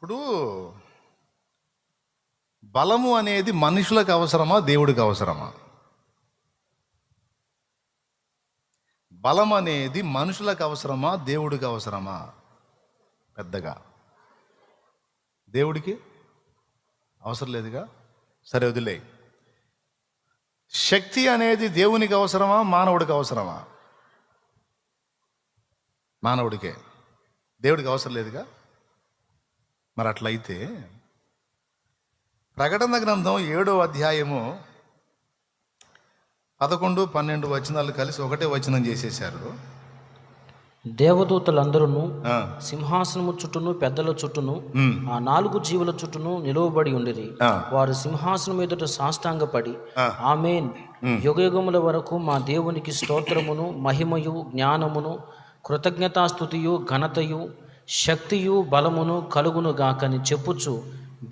ఇప్పుడు బలము అనేది మనుషులకు అవసరమా, దేవుడికి అవసరమా? బలం అనేది మనుషులకు అవసరమా, దేవుడికి అవసరమా? పెద్దగా దేవుడికి అవసరం లేదుగా. సరే వదిలే. శక్తి అనేది దేవునికి అవసరమా, మానవుడికి అవసరమా? మానవుడికే, దేవుడికి అవసరం లేదుగా. మరి అట్లయితే ప్రకటన గ్రంథం 7వ అధ్యాయము 11, 12 వచనాలు కలిసి ఒకటే వచనం చేసేశారు. దేవదూతలందరూ సింహాసనము చుట్టూను పెద్దల చుట్టూను ఆ 4 జీవుల చుట్టూను నిలువబడి ఉండిరి. వారు సింహాసనం ఎదుట సాష్టాంగపడి ఆమేన్, యుగయుగముల వరకు మా దేవునికి స్తోత్రమును, మహిమయు, జ్ఞానమును, కృతజ్ఞతాస్తుతియు, ఘనతయు, శక్తియు, బలమును కలుగును గాకని చెప్పుచు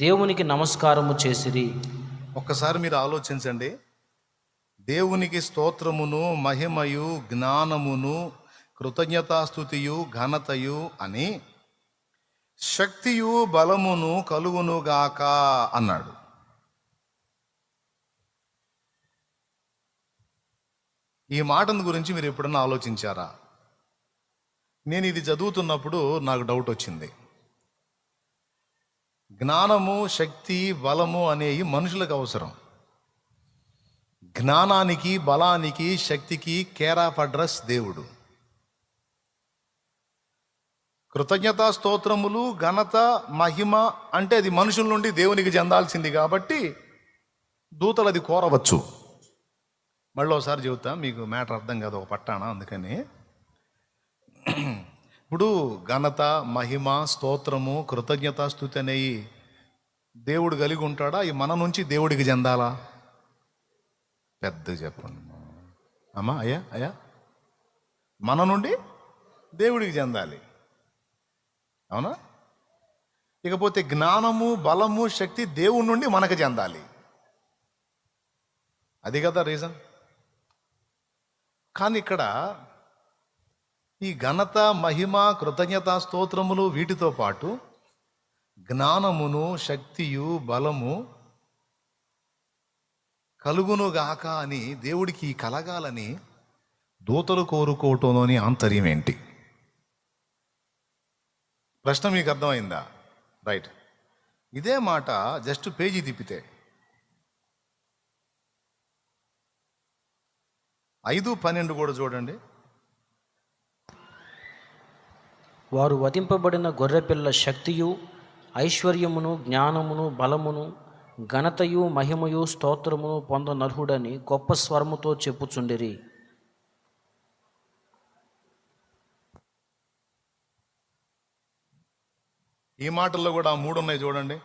దేవునికి నమస్కారము చేసిరి. ఒక్కసారి మీరు ఆలోచించండి. దేవునికి స్తోత్రమును, మహిమయు, జ్ఞానమును, కృతజ్ఞతాస్తుతియు, ఘనతయు అని శక్తియు, బలమును కలుగునుగాక అన్నాడు. ఈ మాటను గురించి మీరు ఎప్పుడన్నా ఆలోచించారా? నేను ఇది చదువుతున్నప్పుడు నాకు డౌట్ వచ్చింది. జ్ఞానము, శక్తి, బలము అనేవి మనుషులకు అవసరం. జ్ఞానానికి, బలానికి, శక్తికి కేర్ ఆఫ్ అడ్రస్ దేవుడు. కృతజ్ఞతా స్తోత్రములు, ఘనత, మహిమ అంటే అది మనుషుల నుండి దేవునికి చెందాల్సింది కాబట్టి దూతలు అది కోరవచ్చు. మళ్ళీ ఒకసారి చెబుతా, మీకు మ్యాటర్ అర్థం కాదు ఒక పట్టాన, అందుకని. ఇప్పుడు ఘనత, మహిమ, స్తోత్రము, కృతజ్ఞతాస్తుతి అనేవి దేవుడు కలిగి ఉంటాడా? ఈ మన నుంచి దేవుడికి చెందాలా? పెద్ద చెప్పండి అమ్మా. అయ్యా మన నుండి దేవుడికి చెందాలి, అవునా? ఇకపోతే జ్ఞానము, బలము, శక్తి దేవుడి నుండి మనకు చెందాలి. అది కదా రీజన్. కానీ ఇక్కడ ఈ ఘనత, మహిమ, కృతజ్ఞతా స్తోత్రములు వీటితో పాటు జ్ఞానమును, శక్తియు, బలము కలుగునుగాక అని దేవుడికి కలగాలని దూతలు కోరుకోవటంలోని ఆంతర్యం ఏంటి? ప్రశ్న మీకు అర్థమైందా? రైట్. ఇదే మాట జస్ట్ పేజీ తిప్పితే 5:12 కూడా చూడండి. వారు వధింపబడిన గొర్రెపిల్ల శక్తియు, ఐశ్వర్యమును, జ్ఞానమును, బలమును, ఘనతయు, మహిమయు, స్తోత్రమును పొందనర్హుడని గొప్ప స్వరముతో చెప్పుచుండిరి. ఈ మాటల్లో కూడా 3 ఉన్నాయి చూడండి.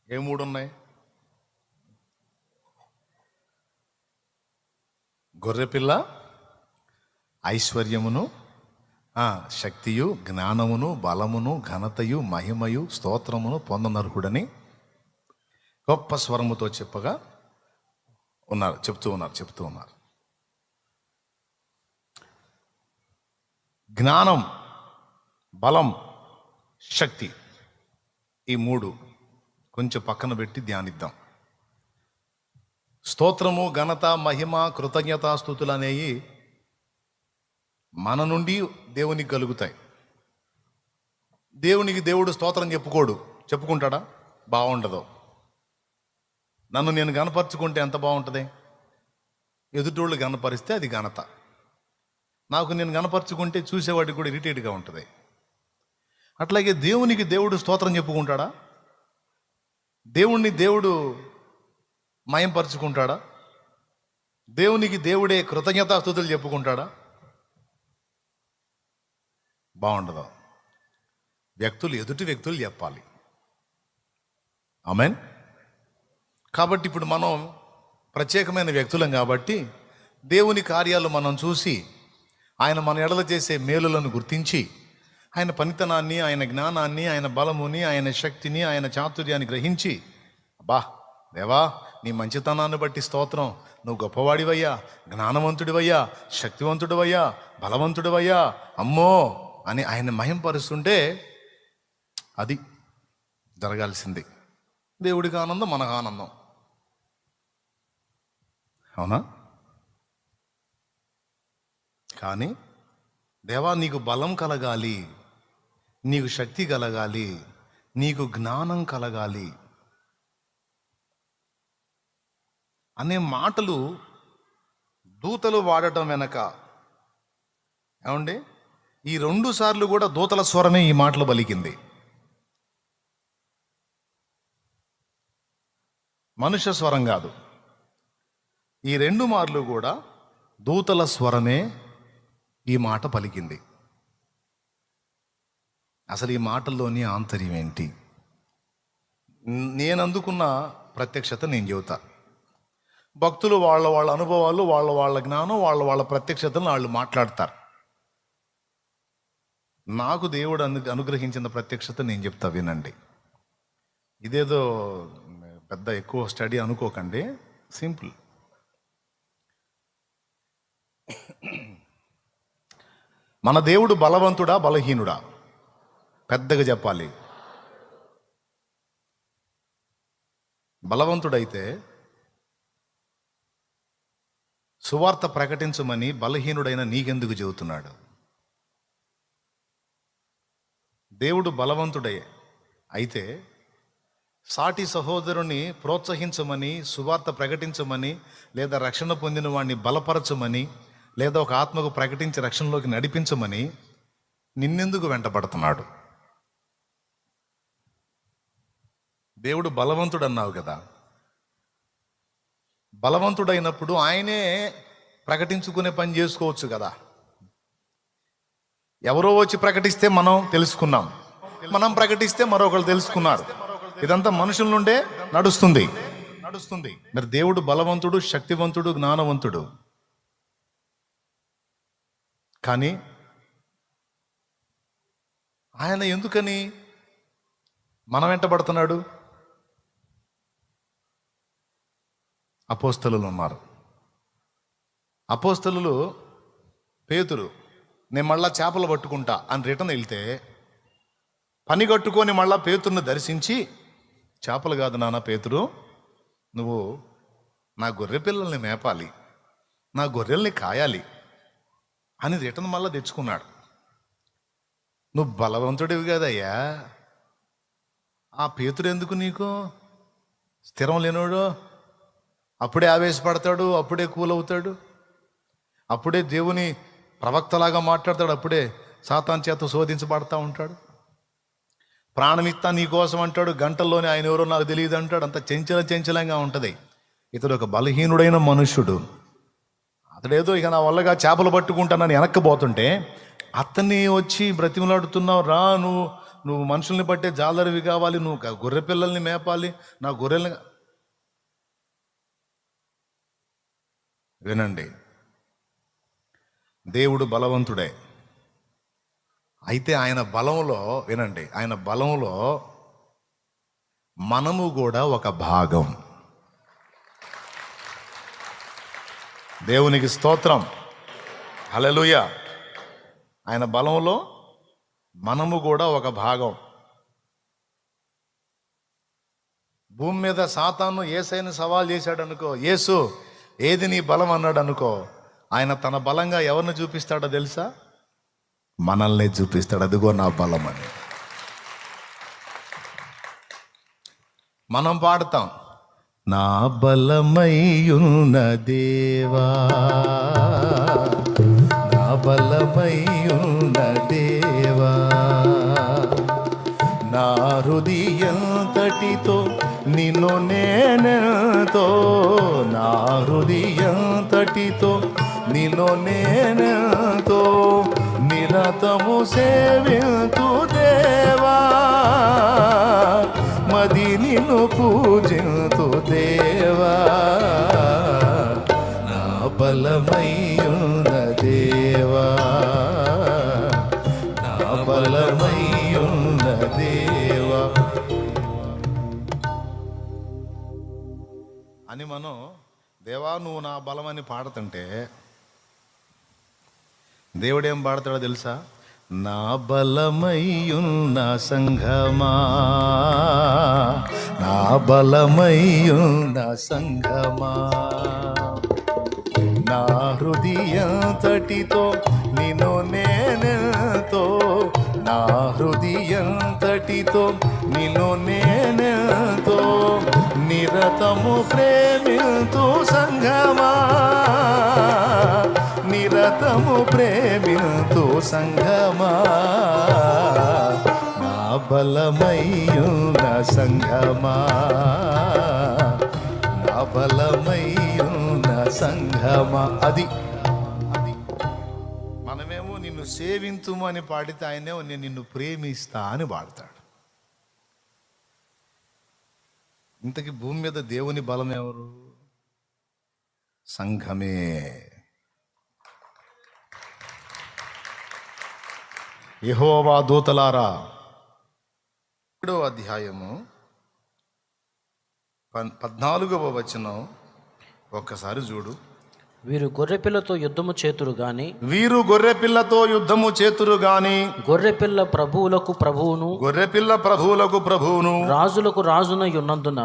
ఏ 3 ఉన్నాయి? గొర్రెపిల్ల, ఐశ్వర్యమును, శక్తియు, జ్ఞానమును, బలమును, ఘనతయు, మహిమయు, స్తోత్రమును పొందనర్హుడని గొప్ప స్వరముతో చెప్పగా చెప్తూ ఉన్నారు. జ్ఞానం, బలం, శక్తి, ఈ 3 కొంచెం పక్కన పెట్టి ధ్యానిద్దాం. స్తోత్రము, ఘనత, మహిమ, కృతజ్ఞతాస్తుతులు అనేవి మన నుండి దేవునికి కలుగుతాయి. దేవునికి దేవుడు స్తోత్రం చెప్పుకుంటాడా? బాగుండదు. నన్ను నేను గణపరుచుకుంటే ఎంత బాగుంటుంది? ఎదుటోళ్ళు గణపరిస్తే అది ఘనత. నాకు నేను గణపరుచుకుంటే చూసేవాడికి కూడా ఇరిటేట్గా ఉంటుంది. అట్లాగే దేవునికి దేవుడు స్తోత్రం చెప్పుకుంటాడా? దేవుణ్ణి దేవుడు మయంపరుచుకుంటాడా? దేవునికి దేవుడే కృతజ్ఞతాస్తుతులు చెప్పుకుంటాడా? బాగుండదు. ఎదుటి వ్యక్తులు చెప్పాలి. ఆమేన్. కాబట్టి ఇప్పుడు మనం ప్రత్యేకమైన వ్యక్తులం కాబట్టి దేవుని కార్యాలు మనం చూసి ఆయన మన ఎడల చేసే మేలులను గుర్తించి ఆయన పనితనాన్ని, ఆయన జ్ఞానాన్ని, ఆయన బలముని, ఆయన శక్తిని, ఆయన చాతుర్యాన్ని గ్రహించి అబ్బా దేవా నీ మంచితనాన్ని బట్టి స్తోత్రం, నువ్వు గొప్పవాడివయ్యా, జ్ఞానవంతుడివయ్యా, శక్తివంతుడివయ్యా, బలవంతుడివయ్యా, అమ్మో అని ఆయన మహింపరుస్తుంటే అది జరగాల్సింది. దేవుడికి ఆనందం, మనకు ఆనందం. అవునా? కానీ దేవా నీకు బలం కలగాలి, నీకు శక్తి కలగాలి, నీకు జ్ఞానం కలగాలి అనే మాటలు దూతలు వాడటం వెనక ఏమండి ఈ 2 సార్లు కూడా దూతల స్వరమే ఈ మాటలు పలికింది. మనుష్య స్వరం కాదు. ఈ 2 మార్లు కూడా దూతల స్వరమే ఈ మాట పలికింది. అసలు ఈ మాటల్లోని ఆంతర్యం ఏంటి? నేను అందుకున్న ప్రత్యక్షత నేను చెబుతా. భక్తులు వాళ్ళ అనుభవాలు, వాళ్ళ జ్ఞానం, వాళ్ళ ప్రత్యక్షతలను వాళ్ళు మాట్లాడతారు. నాకు దేవుడు అనుగ్రహించిన ప్రత్యక్షత నేను చెప్తా, వినండి. ఇదేదో పెద్ద ఎక్కువ స్టడీ అనుకోకండి, సింపుల్. మన దేవుడు బలవంతుడా బలహీనుడా? పెద్దగా చెప్పాలి. బలవంతుడైతే సువార్త ప్రకటించమని బలహీనుడైన నీకెందుకు చెబుతున్నాడు? దేవుడు బలవంతుడే అయితే సాటి సహోదరుని ప్రోత్సహించమని, సువార్త ప్రకటించమని, లేదా రక్షణ పొందిన వాడిని బలపరచమని, లేదా ఒక ఆత్మకు ప్రకటించి రక్షణలోకి నడిపించమని నిన్నెందుకు వెంటపడుతున్నాడు? దేవుడు బలవంతుడు అన్నావు కదా. బలవంతుడైనప్పుడు ఆయనే ప్రకటించుకునే పని చేసుకోవచ్చు కదా. ఎవరో వచ్చి ప్రకటిస్తే మనం తెలుసుకున్నాం, మనం ప్రకటిస్తే మరొకరు తెలుసుకున్నారు. ఇదంతా మనుషుల నుండే నడుస్తుంది. మరి దేవుడు బలవంతుడు, శక్తివంతుడు, జ్ఞానవంతుడు. కానీ ఆయన ఎందుకని మన వెంటబడుతున్నాడు? అపోస్తలులు ఉన్నారు. అపోస్తలులు పేతురు, నేను మళ్ళా చేపలు పట్టుకుంటా అని రిటర్న్ వెళ్తే పని కట్టుకొని మళ్ళా పేతురుని దర్శించి, చేపలు కాదు నాన్న పేతురు, నువ్వు నా గొర్రె పిల్లల్ని మేపాలి, నా గొర్రెల్ని కాయాలి అని రిటర్న్ మళ్ళా తెచ్చుకున్నాడు. నువ్వు బలవంతుడివి కదయ్యా, ఆ పేతురు ఎందుకు నీకు? స్థిరం లేనోడు, అప్పుడే ఆవేశపడతాడు, అప్పుడే కూలవుతాడు, అప్పుడే దేవుని ప్రవక్తలాగా మాట్లాడతాడు, అప్పుడే సాతాన్ చేత శోధించబడతా ఉంటాడు. ప్రాణమిత్తా నీ కోసం అంటాడు, గంటల్లోనే ఆయన ఎవరో నాకు తెలియదు అంటాడు. అంత చంచలంగా ఉంటుంది. ఇతడు ఒక బలహీనుడైన మనుష్యుడు. అతడేదో ఇక నా వల్లగా చేపలు పట్టుకుంటానని వెనక్కిపోతుంటే అతన్ని వచ్చి బ్రతిమలాడుతున్నావు, రా నువ్వు మనుషుల్ని పట్టే జాలరివి కావాలి, నువ్వు గొర్రె పిల్లల్ని మేపాలి, నా గొర్రెల్ని. వినండి, దేవుడు బలవంతుడే అయితే ఆయన బలంలో, వినండి, ఆయన బలంలో మనము కూడా ఒక భాగం. దేవునికి స్తోత్రం, హల్లెలూయా. ఆయన బలంలో మనము కూడా ఒక భాగం. భూమి మీద సాతాను యేసయ్యను సవాల్ చేశాడు అనుకో, యేసు ఏది నీ బలం అన్నాడు అనుకో, ఆయన తన బలంగా ఎవరిని చూపిస్తాడో తెలుసా? మనల్ని చూపిస్తాడు. అదిగో నా బలం అని. మనం పాడతాం, నా బలమయ్యున్న దేవా, నా బలమయ్యున్న దేవా, నా హృదయంతటితో నిన్ను నేనెంతో, నా హృదయంతటితో నిన్ను నేనెంతో నిరతము సేవింతు దేవా, మది నిన్ను పూజింతు దేవా, నా బలమయ్యున్న దేవా, నా బలమయ్యున్న దేవా. అని మనం దేవా నువ్వు నా బలం అని పాడుతుంటే దేవుడేం పాడతాడో తెలుసా? నా బలమయ్యున్న సంఘమా, నా బలమయ్యున్న సంఘమా, నా హృదయంతటితో నిన్ను నేనెంతో, నా హృదయంతటితో నిన్ను నేనెంతో నిరతము ప్రేమింతు సంఘమా, నిరతము ప్రేమింతు సంఘమా, నా బలమయ్యున్న సంఘమా, నా బలమయ్యున్న సంఘమా. అది మనమేమో నిన్ను సేవింతుము అని పాడితే ఆయనేమో నేను నిన్ను ప్రేమిస్తా అని పాడతాడు. ఇంతకీ భూమి మీద దేవుని బలం ఎవరు? సంఘమే. యెహోవా దూతలారా, 7వ అధ్యాయము 14వ వచనం ఒక్కసారి చూడు. వీరు గొర్రెపిల్లతో యుద్ధము చేతురు గాని, వీరు గొర్రెపిల్లతో యుద్ధము చేతురు గాని, గొర్రెపిల్ల ప్రభువులకు ప్రభువును, గొర్రెపిల్ల ప్రభువులకు ప్రభువును, రాజులకు రాజునై ఉన్నందున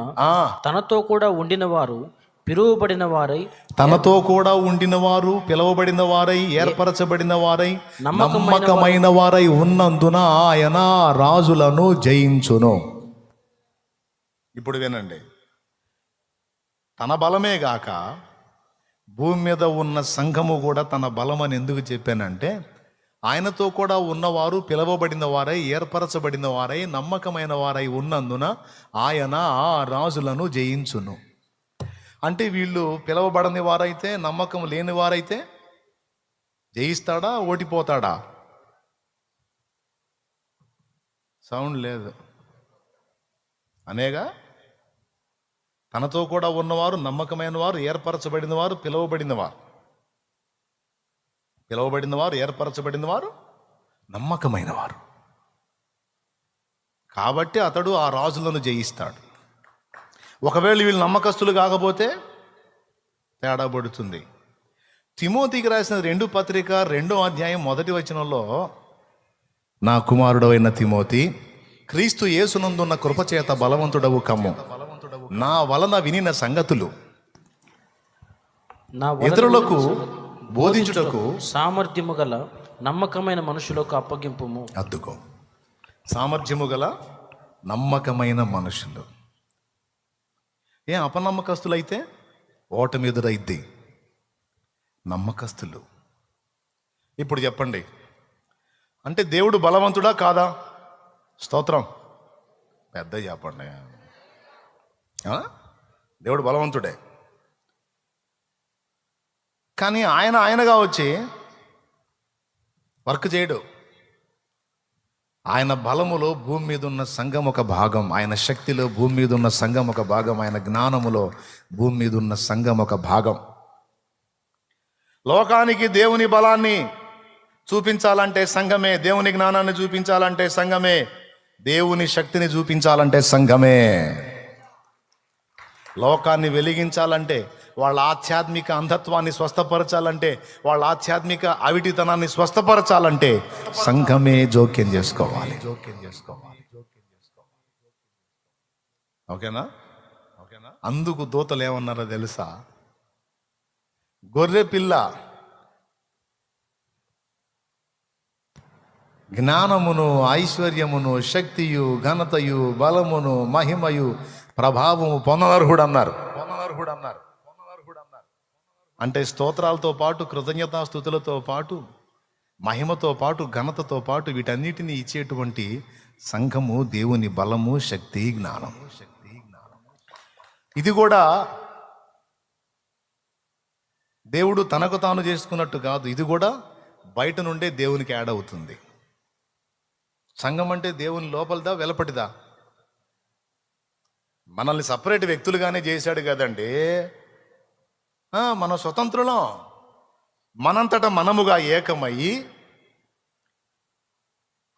తనతో కూడా ఉండిన వారు పిలువబడిన వారై, తనతో కూడా ఉండిన వారు పిలువబడిన వారై, ఏర్పరచబడిన వారై, నమ్మకమైన వారై ఉన్నందున ఆయన రాజులను జయించును. ఇప్పుడు వినండి, తన బలమే గాక భూమి మీద ఉన్న సంఘము కూడా తన బలమని ఎందుకు చెప్పానంటే, ఆయనతో కూడా ఉన్నవారు పిలువబడిన వారై, ఏర్పరచబడిన వారై, నమ్మకమైన వారై ఉన్నందున ఆయన ఆ రాజులను జయించును. అంటే వీళ్ళు పిలువబడని వారైతే, నమ్మకం లేని వారైతే జయిస్తాడా, ఓడిపోతాడా? సౌండ్ లేదు అనేగా. తనతో కూడా ఉన్నవారు, నమ్మకమైన వారు, ఏర్పరచబడిన వారు, పిలువబడిన వారు, ఏర్పరచబడిన వారు, నమ్మకమైన వారు. కాబట్టి అతడు ఆ రాజులను జయిస్తాడు. ఒకవేళ వీళ్ళు నమ్మకస్తులు కాకపోతే తేడా పడుతుంది. తిమోతికి రాసిన 2వ పత్రిక 2వ అధ్యాయం 1వ వచనంలో, నా కుమారుడైన తిమోతి, క్రీస్తు యేసునందున్న కృపచేత బలవంతుడవు కమ్ము, నా వలన వినిన సంగతులు ఇతరులకు బోధించుటకు సామర్థ్యము గల నమ్మకమైన మనుషులకు అప్పగింపుము. అద్దుకో, సామర్థ్యము గల నమ్మకమైన మనుషులు. అపనమ్మకస్తులైతే ఓటమి ఎదురైద్ది. నమ్మకస్తులు. ఇప్పుడు చెప్పండి, అంటే దేవుడు బలవంతుడా కాదా? స్తోత్రం. పెద్ద చెప్పండి. దేవుడు బలవంతుడే, కానీ ఆయనగా వచ్చి వర్క్ చేయడు. ఆయన బలములో భూమి మీద ఉన్న సంఘం ఒక భాగం, ఆయన శక్తిలో భూమి మీద ఉన్న సంఘం ఒక భాగం, ఆయన జ్ఞానములో భూమి మీద ఉన్న సంఘం ఒక భాగం. లోకానికి దేవుని బలాన్ని చూపించాలంటే సంఘమే, దేవుని జ్ఞానాన్ని చూపించాలంటే సంఘమే, దేవుని శక్తిని చూపించాలంటే సంఘమే. లోకాన్ని వెలిగించాలంటే, వాళ్ళ ఆధ్యాత్మిక అంధత్వాన్ని స్వస్థపరచాలంటే, వాళ్ళ ఆధ్యాత్మిక అవిటితనాన్ని స్వస్థపరచాలంటే సంఘమే జోక్యం చేసుకోవాలి. ఓకేనా? అందుకు దూతలు ఏమన్నారో తెలుసా? గొర్రె పిల్ల జ్ఞానమును, ఐశ్వర్యమును, శక్తియు, ఘనతయు, బలమును, మహిమయు, ప్రభావము పొందనర్హుడు అన్నారు. అంటే స్తోత్రాలతో పాటు, కృతజ్ఞతాస్తుతులతో పాటు, మహిమతో పాటు, ఘనతతో పాటు వీటన్నిటిని ఇచ్చేటువంటి సంఘము దేవుని బలము, శక్తి, జ్ఞానం. ఇది కూడా దేవుడు తనకు తాను చేసుకున్నట్టు కాదు, ఇది కూడా బయట నుండే దేవునికి యాడ్ అవుతుంది. సంఘం అంటే దేవుని లోపలిదా వెలపటిదా? మనల్ని సపరేట్ వ్యక్తులుగానే చేశాడు కదండి. మన స్వతంత్రులం, మనంతటా మనముగా ఏకమయ్యి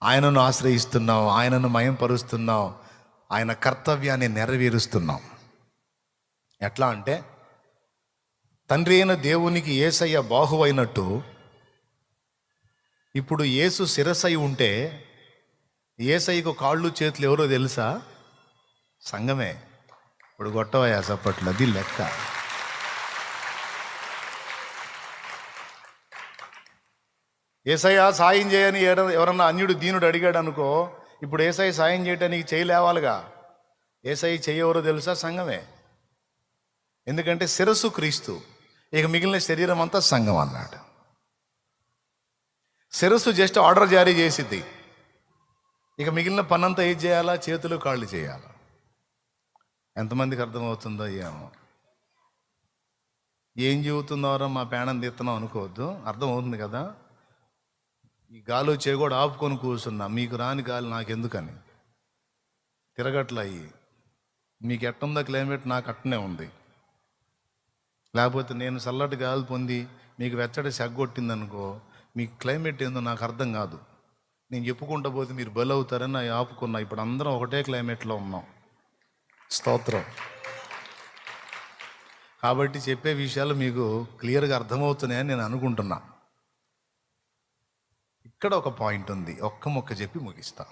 ఆయనను ఆశ్రయిస్తున్నాం, ఆయనను మయంపరుస్తున్నాం, ఆయన కర్తవ్యాన్ని నెరవేరుస్తున్నాం. ఎట్లా అంటే తండ్రి అయిన దేవునికి యేసయ్య బాహువైనట్టు ఇప్పుడు యేసు శిరస్సై ఉంటే యేసయ్యకు కాళ్ళు చేతులు ఎవరో తెలుసా? సంఘమే. ఇప్పుడు కొట్టవయ్యా చప్పట్లు, అది లెక్క. యేసయ్య సాయం చేయని ఎవరన్నా అన్యుడు దీనుడు అడిగాడు అనుకో, ఇప్పుడు యేసయ్య సాయం చేయటానికి చేయలేవాలిగా. యేసయ్య చెయ్యెవరో తెలుసా? సంఘమే. ఎందుకంటే శిరస్సు క్రీస్తు, ఇక మిగిలిన శరీరం అంతా సంఘం అన్నాడు. శిరస్సు జస్ట్ ఆర్డర్ జారీ చేసిద్ది, ఇక మిగిలిన పనంతా ఏం చేయాలా? చేతులు కాళ్ళు చేయాలా. ఎంతమందికి అర్థమవుతుందో ఏమో. ఏం చెబుతున్నారో మా పేణం తీస్తున్నాం అనుకోవద్దు, అర్థమవుతుంది కదా. ఈ గాలి చేగోడు ఆపుకొని కూర్చున్నా, మీకు రాని గాలి నాకెందుకని తిరగట్లయ్యి. మీకు ఎట్టుందో క్లైమేట్, నాకు అట్టనే ఉంది. లేకపోతే నేను చల్లటి గాలి పొంది మీకు వెచ్చడి సెగ్గొట్టిందనుకో, మీ క్లైమేట్ ఏందో నాకు అర్థం కాదు. నేను చెప్పుకుంటా పోతే మీరు బలవుతారని నేను ఆపుకున్నా. ఇప్పుడు అందరం ఒకటే క్లైమేట్లో ఉన్నాం. స్తోత్రం. కాబట్టి చెప్పే విషయాలు మీకు క్లియర్గా అర్థమవుతున్నాయని నేను అనుకుంటున్నా. ఇక్కడ ఒక పాయింట్ ఉంది, ఒక్క మొక్క చెప్పి ముగిస్తా.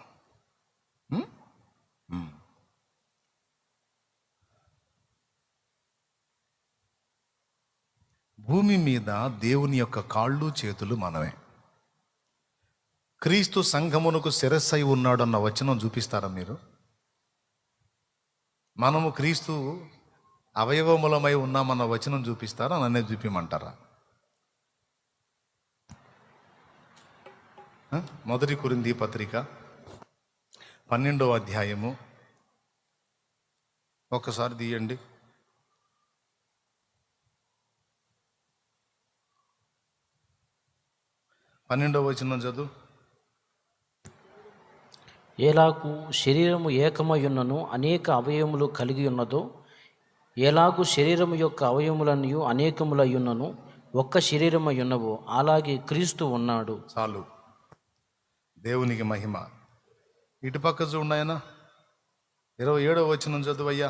భూమి మీద దేవుని యొక్క కాళ్ళు చేతులు మనమే. క్రీస్తు సంఘమునకు శిరస్సై ఉన్నాడు అన్న వచనం చూపిస్తారా మీరు? మనము క్రీస్తు అవయవములమై ఉన్నామన్న వచనం చూపిస్తారా? నన్నే చూపిమంటారా? మొదటి కొరింథీ పత్రిక 12వ అధ్యాయము ఒక్కసారి తీయండి. 12వ వచనం చదువు. ఎలాగు శరీరము ఏకమయున్నను అనేక అవయవములు కలిగి ఉన్నదో, ఎలాగు శరీరము యొక్క అవయవములన్నీ అనేకములయ్యున్నను ఒక్క శరీరమయ్యున్నవో, అలాగే క్రీస్తు ఉన్నాడు. చాలు, దేవునికి మహిమ. ఇటుపక్క చూడండి ఆయన, 27వ వచనం చదువయ్యా.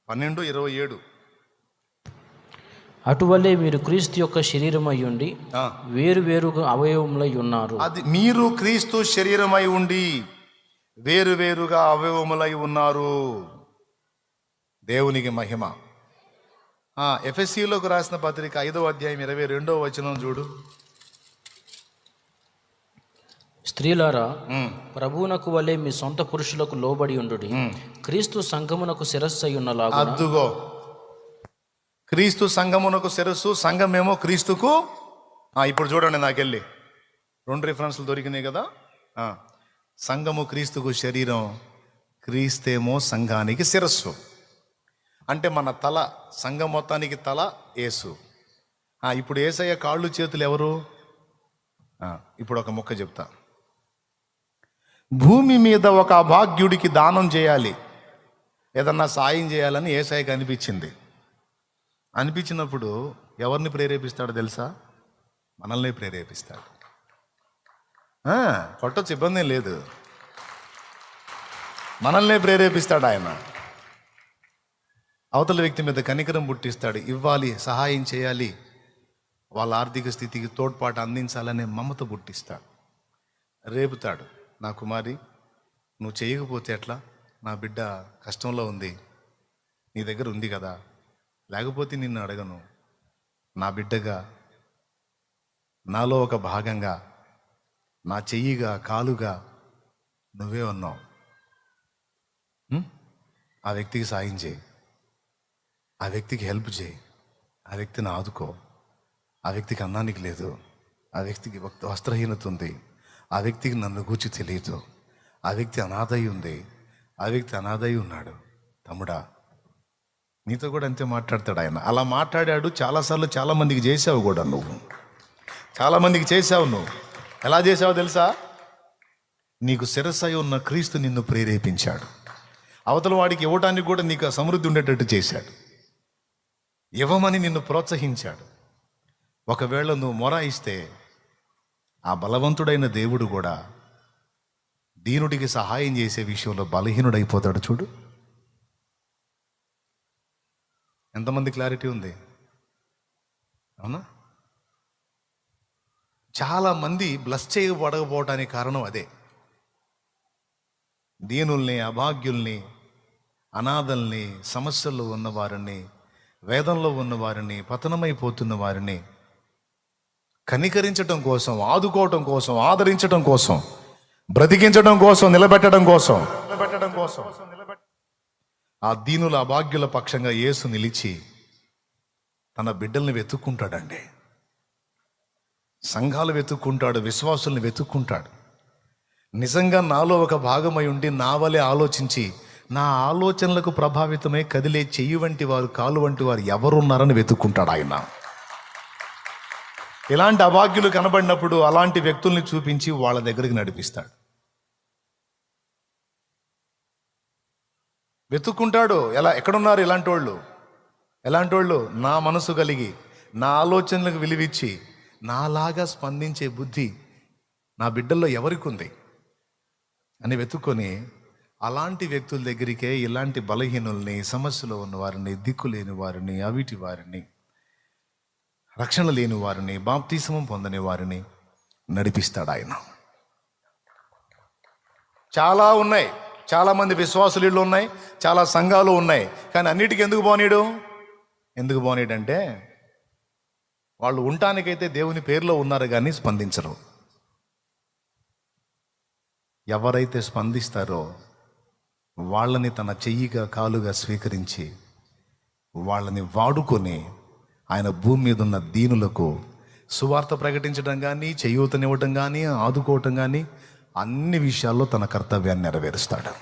12:27. అటువలే మీరు క్రీస్తు యొక్క శరీరమై ఉండి వేరు వేరుగా అవయవములై ఉన్నారు. అది మీరు క్రీస్తు శరీరమై ఉండి వేరు వేరుగా అవయవములై ఉన్నారు. దేవునికి మహిమ. ఎఫెసీలోకి రాసిన పత్రిక 5వ అధ్యాయం 22వ వచనం చూడు. స్త్రీలారా, ప్రభువునకు వలె మీ సొంత పురుషులకు లోబడి ఉండుడి. క్రీస్తు సంఘమునకు శిరస్సై ఉన్నలాగా. అద్దుగో, క్రీస్తు సంఘమునకు శిరస్సు, సంఘమేమో క్రీస్తుకు. ఇప్పుడు చూడండి, నాకెళ్ళి 2 రిఫరెన్స్లు దొరికినాయి కదా. సంఘము క్రీస్తుకు శరీరం, క్రీస్తేమో సంఘానికి శిరస్సు. అంటే మన తల, సంఘం మొత్తానికి తల యేసు. ఇప్పుడు యేసయ్య కాళ్ళు చేతులు ఎవరు? ఇప్పుడు ఒక ముక్క చెప్తా. భూమి మీద ఒక అభాగ్యుడికి దానం చేయాలి, ఏదన్నా సాయం చేయాలని యేసయ్యకి అనిపించింది. అనిపించినప్పుడు ఎవరిని ప్రేరేపిస్తాడో తెలుసా? మనల్ని ప్రేరేపిస్తాడు. కొట్టొచ్చు, ఇబ్బంది లేదు. మనల్నే ప్రేరేపిస్తాడు ఆయన. అవతల వ్యక్తి మీద కనికరం పుట్టిస్తాడు, ఇవ్వాలి, సహాయం చేయాలి, వాళ్ళ ఆర్థిక స్థితికి తోడ్పాటు అందించాలనే మమత పుట్టిస్తాడు. రేపుతాడు, నా కుమారి నువ్వు చేయకపోతే ఎట్లా? నా బిడ్డ కష్టంలో ఉంది, నీ దగ్గర ఉంది కదా, లేకపోతే నిన్ను అడగను. నా బిడ్డగా, నాలో ఒక భాగంగా, నా చెయ్యిగా, కాలుగా నువ్వే ఉన్నావు. ఆ వ్యక్తికి సాయం చేయి, ఆ వ్యక్తికి హెల్ప్ చేయి, ఆ వ్యక్తిని ఆదుకో. ఆ వ్యక్తికి అన్నానికి లేదు, ఆ వ్యక్తికి వస్త్రహీనత ఉంది, ఆ వ్యక్తికి నన్ను గూర్చి తెలియదు, ఆ వ్యక్తి అనాథై ఉంది, ఆ వ్యక్తి అనాథై ఉన్నాడు. తమ్ముడా, నీతో కూడా అంతే మాట్లాడతాడు ఆయన. అలా మాట్లాడాడు చాలాసార్లు, చాలామందికి చేసావు కూడా. నువ్వు చాలామందికి చేసావు. నువ్వు ఎలా చేసావో తెలుసా? నీకు శిరస్సై ఉన్న క్రీస్తు నిన్ను ప్రేరేపించాడు. అవతల వాడికి ఇవ్వటానికి కూడా నీకు ఆ సమృద్ధి ఉండేటట్టు చేశాడు. ఇవ్వమని నిన్ను ప్రోత్సహించాడు. ఒకవేళ నువ్వు మొరాయిస్తే ఆ బలవంతుడైన దేవుడు కూడా దీనుడికి సహాయం చేసే విషయంలో బలహీనుడైపోతాడు. చూడు ఎంతమంది క్లారిటీ ఉంది. అవునా? చాలామంది బ్లస్ చేయబడకపోవటానికి కారణం అదే. దీనుల్ని, అభాగ్యుల్ని, అనాథల్ని, సమస్యల్లో ఉన్నవారిని, వేదంలో ఉన్నవారిని, పతనమైపోతున్న వారిని కనికరించడం కోసం, ఆదుకోవటం కోసం, ఆదరించడం కోసం, బ్రతికించడం కోసం, నిలబెట్టడం కోసం ఆ దీనుల అభాగ్యుల పక్షంగా యేసు నిలిచి తన బిడ్డల్ని వెతుక్కుంటాడండి. సంఘాలు వెతుక్కుంటాడు, విశ్వాసుల్ని వెతుక్కుంటాడు. నిజంగా నాలో ఒక భాగమై ఉండి నా వలె ఆలోచించి నా ఆలోచనలకు ప్రభావితమై కదిలే చెయ్యి వంటి వారు, కాలు వంటి వారు ఎవరున్నారని వెతుక్కుంటాడు ఆయన. ఇలాంటి అభాగ్యులు కనబడినప్పుడు అలాంటి వ్యక్తుల్ని చూపించి వాళ్ళ దగ్గరికి నడిపిస్తాడు. వెతుక్కుంటాడు. ఎక్కడున్నారు ఇలాంటి వాళ్ళు? నా మనసు కలిగి, నా ఆలోచనలకు విలువిచ్చి, నాలాగా స్పందించే బుద్ధి నా బిడ్డల్లో ఎవరికి ఉంది అని వెతుక్కొని అలాంటి వ్యక్తుల దగ్గరికే ఇలాంటి బలహీనుల్ని, సమస్యలో ఉన్న వారిని, దిక్కులేని వారిని, అవిటి వారిని, రక్షణ లేని వారిని, బాప్తిస్మం పొందని వారిని నడిపిస్తాడు ఆయన. చాలా ఉన్నాయి, చాలామంది విశ్వాసులు ఇళ్ళు ఉన్నాయి, చాలా సంఘాలు ఉన్నాయి. కానీ అన్నిటికీ ఎందుకు పోనీడంటే వాళ్ళు ఉండటానికైతే దేవుని పేరులో ఉన్నారు కానీ స్పందించరు. ఎవరైతే స్పందిస్తారో వాళ్ళని తన చెయ్యిగా, కాలుగా స్వీకరించి వాళ్ళని వాడుకొని ఆయన భూమి మీద ఉన్న దీనులకు సువార్త ప్రకటించడం కానీ, చేయూతనివ్వటం కానీ, ఆదుకోవటం కానీ అన్ని విషయాల్లో తన కర్తవ్యాన్ని నెరవేరుస్తాడు.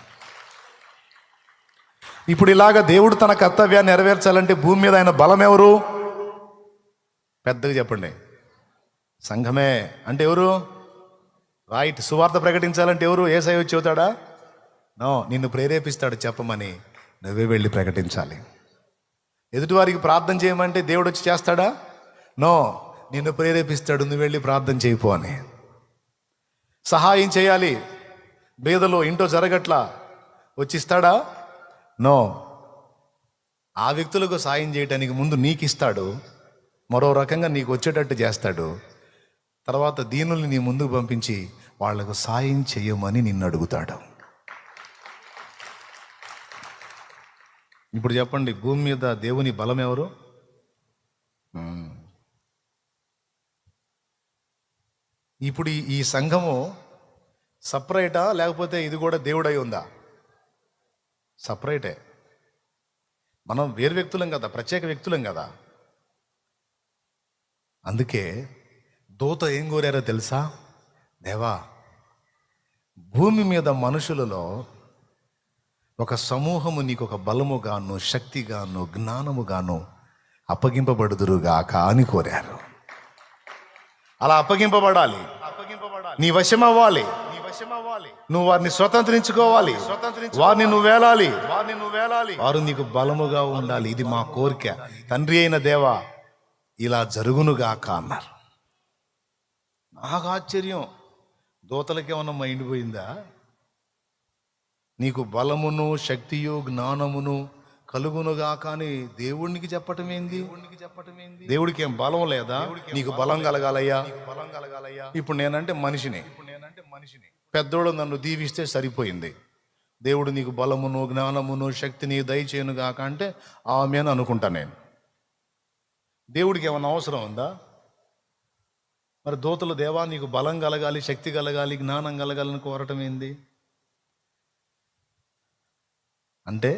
ఇప్పుడు ఇలాగ దేవుడు తన కర్తవ్యాన్ని నెరవేర్చాలంటే భూమి మీద ఆయన బలం ఎవరు? పెద్దగా చెప్పండి. సంఘమే. అంటే ఎవరు? రైట్. సువార్త ప్రకటించాలంటే ఎవరు? యేసయ్య వచ్చి చెబుతాడా? నో, నిన్ను ప్రేరేపిస్తాడు చెప్పమని, నువ్వే వెళ్ళి ప్రకటించాలి. ఎదుటివారికి ప్రార్థన చేయమంటే దేవుడు వచ్చి చేస్తాడా? నో, నిన్ను ప్రేరేపిస్తాడు, నువ్వు వెళ్ళి ప్రార్థన చేయపో అని. సహాయం చేయాలి, బీదలో ఇంటో జరగట్లా, వచ్చిస్తాడా? నో, ఆ వ్యక్తులకు సాయం చేయడానికి ముందు నీకు ఇస్తాడు, మరో రకంగా నీకు వచ్చేటట్టు చేస్తాడు. తర్వాత దీనుల్ని నీ ముందుకు పంపించి వాళ్లకు సాయం చేయమని నిన్ను అడుగుతాడు. ఇప్పుడు చెప్పండి, భూమి మీద దేవుని బలం ఎవరు? ఇప్పుడు ఈ సంఘము సపరేటా లేకపోతే ఇది కూడా దేవుడై ఉందా? సపరేటే. మనం వేరు వ్యక్తులం కదా, ప్రత్యేక వ్యక్తులం కదా. అందుకే దూత ఏం కోరారో తెలుసా? దేవా, భూమి మీద మనుషులలో ఒక సమూహము నీకు ఒక బలముగాను, శక్తిగాను, జ్ఞానముగాను అప్పగింపబడుదురుగాక అని కోరారు. అలా అప్పగింపబడాలి, నీ వశం అవ్వాలి, నువ్వు వారిని స్వతంత్రించుకోవాలి, వారిని నువ్వు వేలాలి, వారు నీకు బలముగా ఉండాలి. ఇది మా కోరిక. తండ్రి అయిన దేవా, ఇలా జరుగునుగాక అన్నారు. నాకు ఆశ్చర్యం, దూతలకేమన్నా మైండ్ పోయిందా? నీకు బలమును, శక్తియు, జ్ఞానమును కలుగునుగా కానీ దేవుడికి చెప్పటం ఏంది? దేవుడికి ఏం బలం లేదా? నీకు బలం కలగాలయ్యా. ఇప్పుడు నేనంటే మనిషిని, పెద్దోడు నన్ను దీవిస్తే సరిపోయింది. దేవుడు నీకు బలమును, జ్ఞానమును, శక్తిని దయచేయనుగాక అంటే ఆమెను అనుకుంటా నేను. దేవుడికి ఏమన్నా అవసరం ఉందా? మరి దూతలు దేవా నీకు బలం కలగాలి, శక్తి కలగాలి, జ్ఞానం కలగాలని కోరటం ఏంది అంటే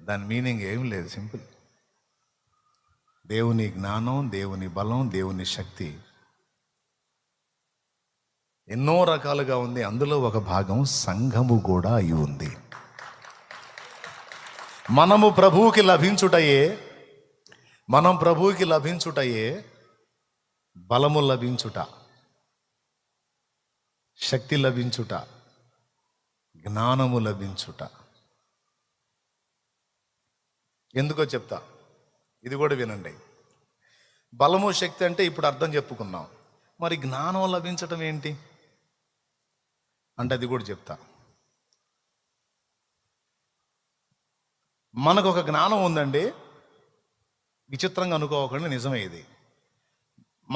దాని మీనింగ్ ఏం లేదు, సింపుల్. దేవుని జ్ఞానం, దేవుని బలం, దేవుని శక్తి ఎన్నో రకాలుగా ఉంది. అందులో ఒక భాగం సంఘము కూడా అయి ఉంది. మనం ప్రభువుకి లభించుటయే బలము లభించుట, శక్తి లభించుట, జ్ఞానము లభించుట. ఎందుకో చెప్తా, ఇది కూడా వినండి. బలము, శక్తి అంటే ఇప్పుడు అర్థం చెప్పుకున్నాం. మరి జ్ఞానం లభించటం ఏంటి అంటే అది కూడా చెప్తా. మనకు ఒక జ్ఞానం ఉందండి, విచిత్రంగా అనుకోకుండా నిజమే ఇది.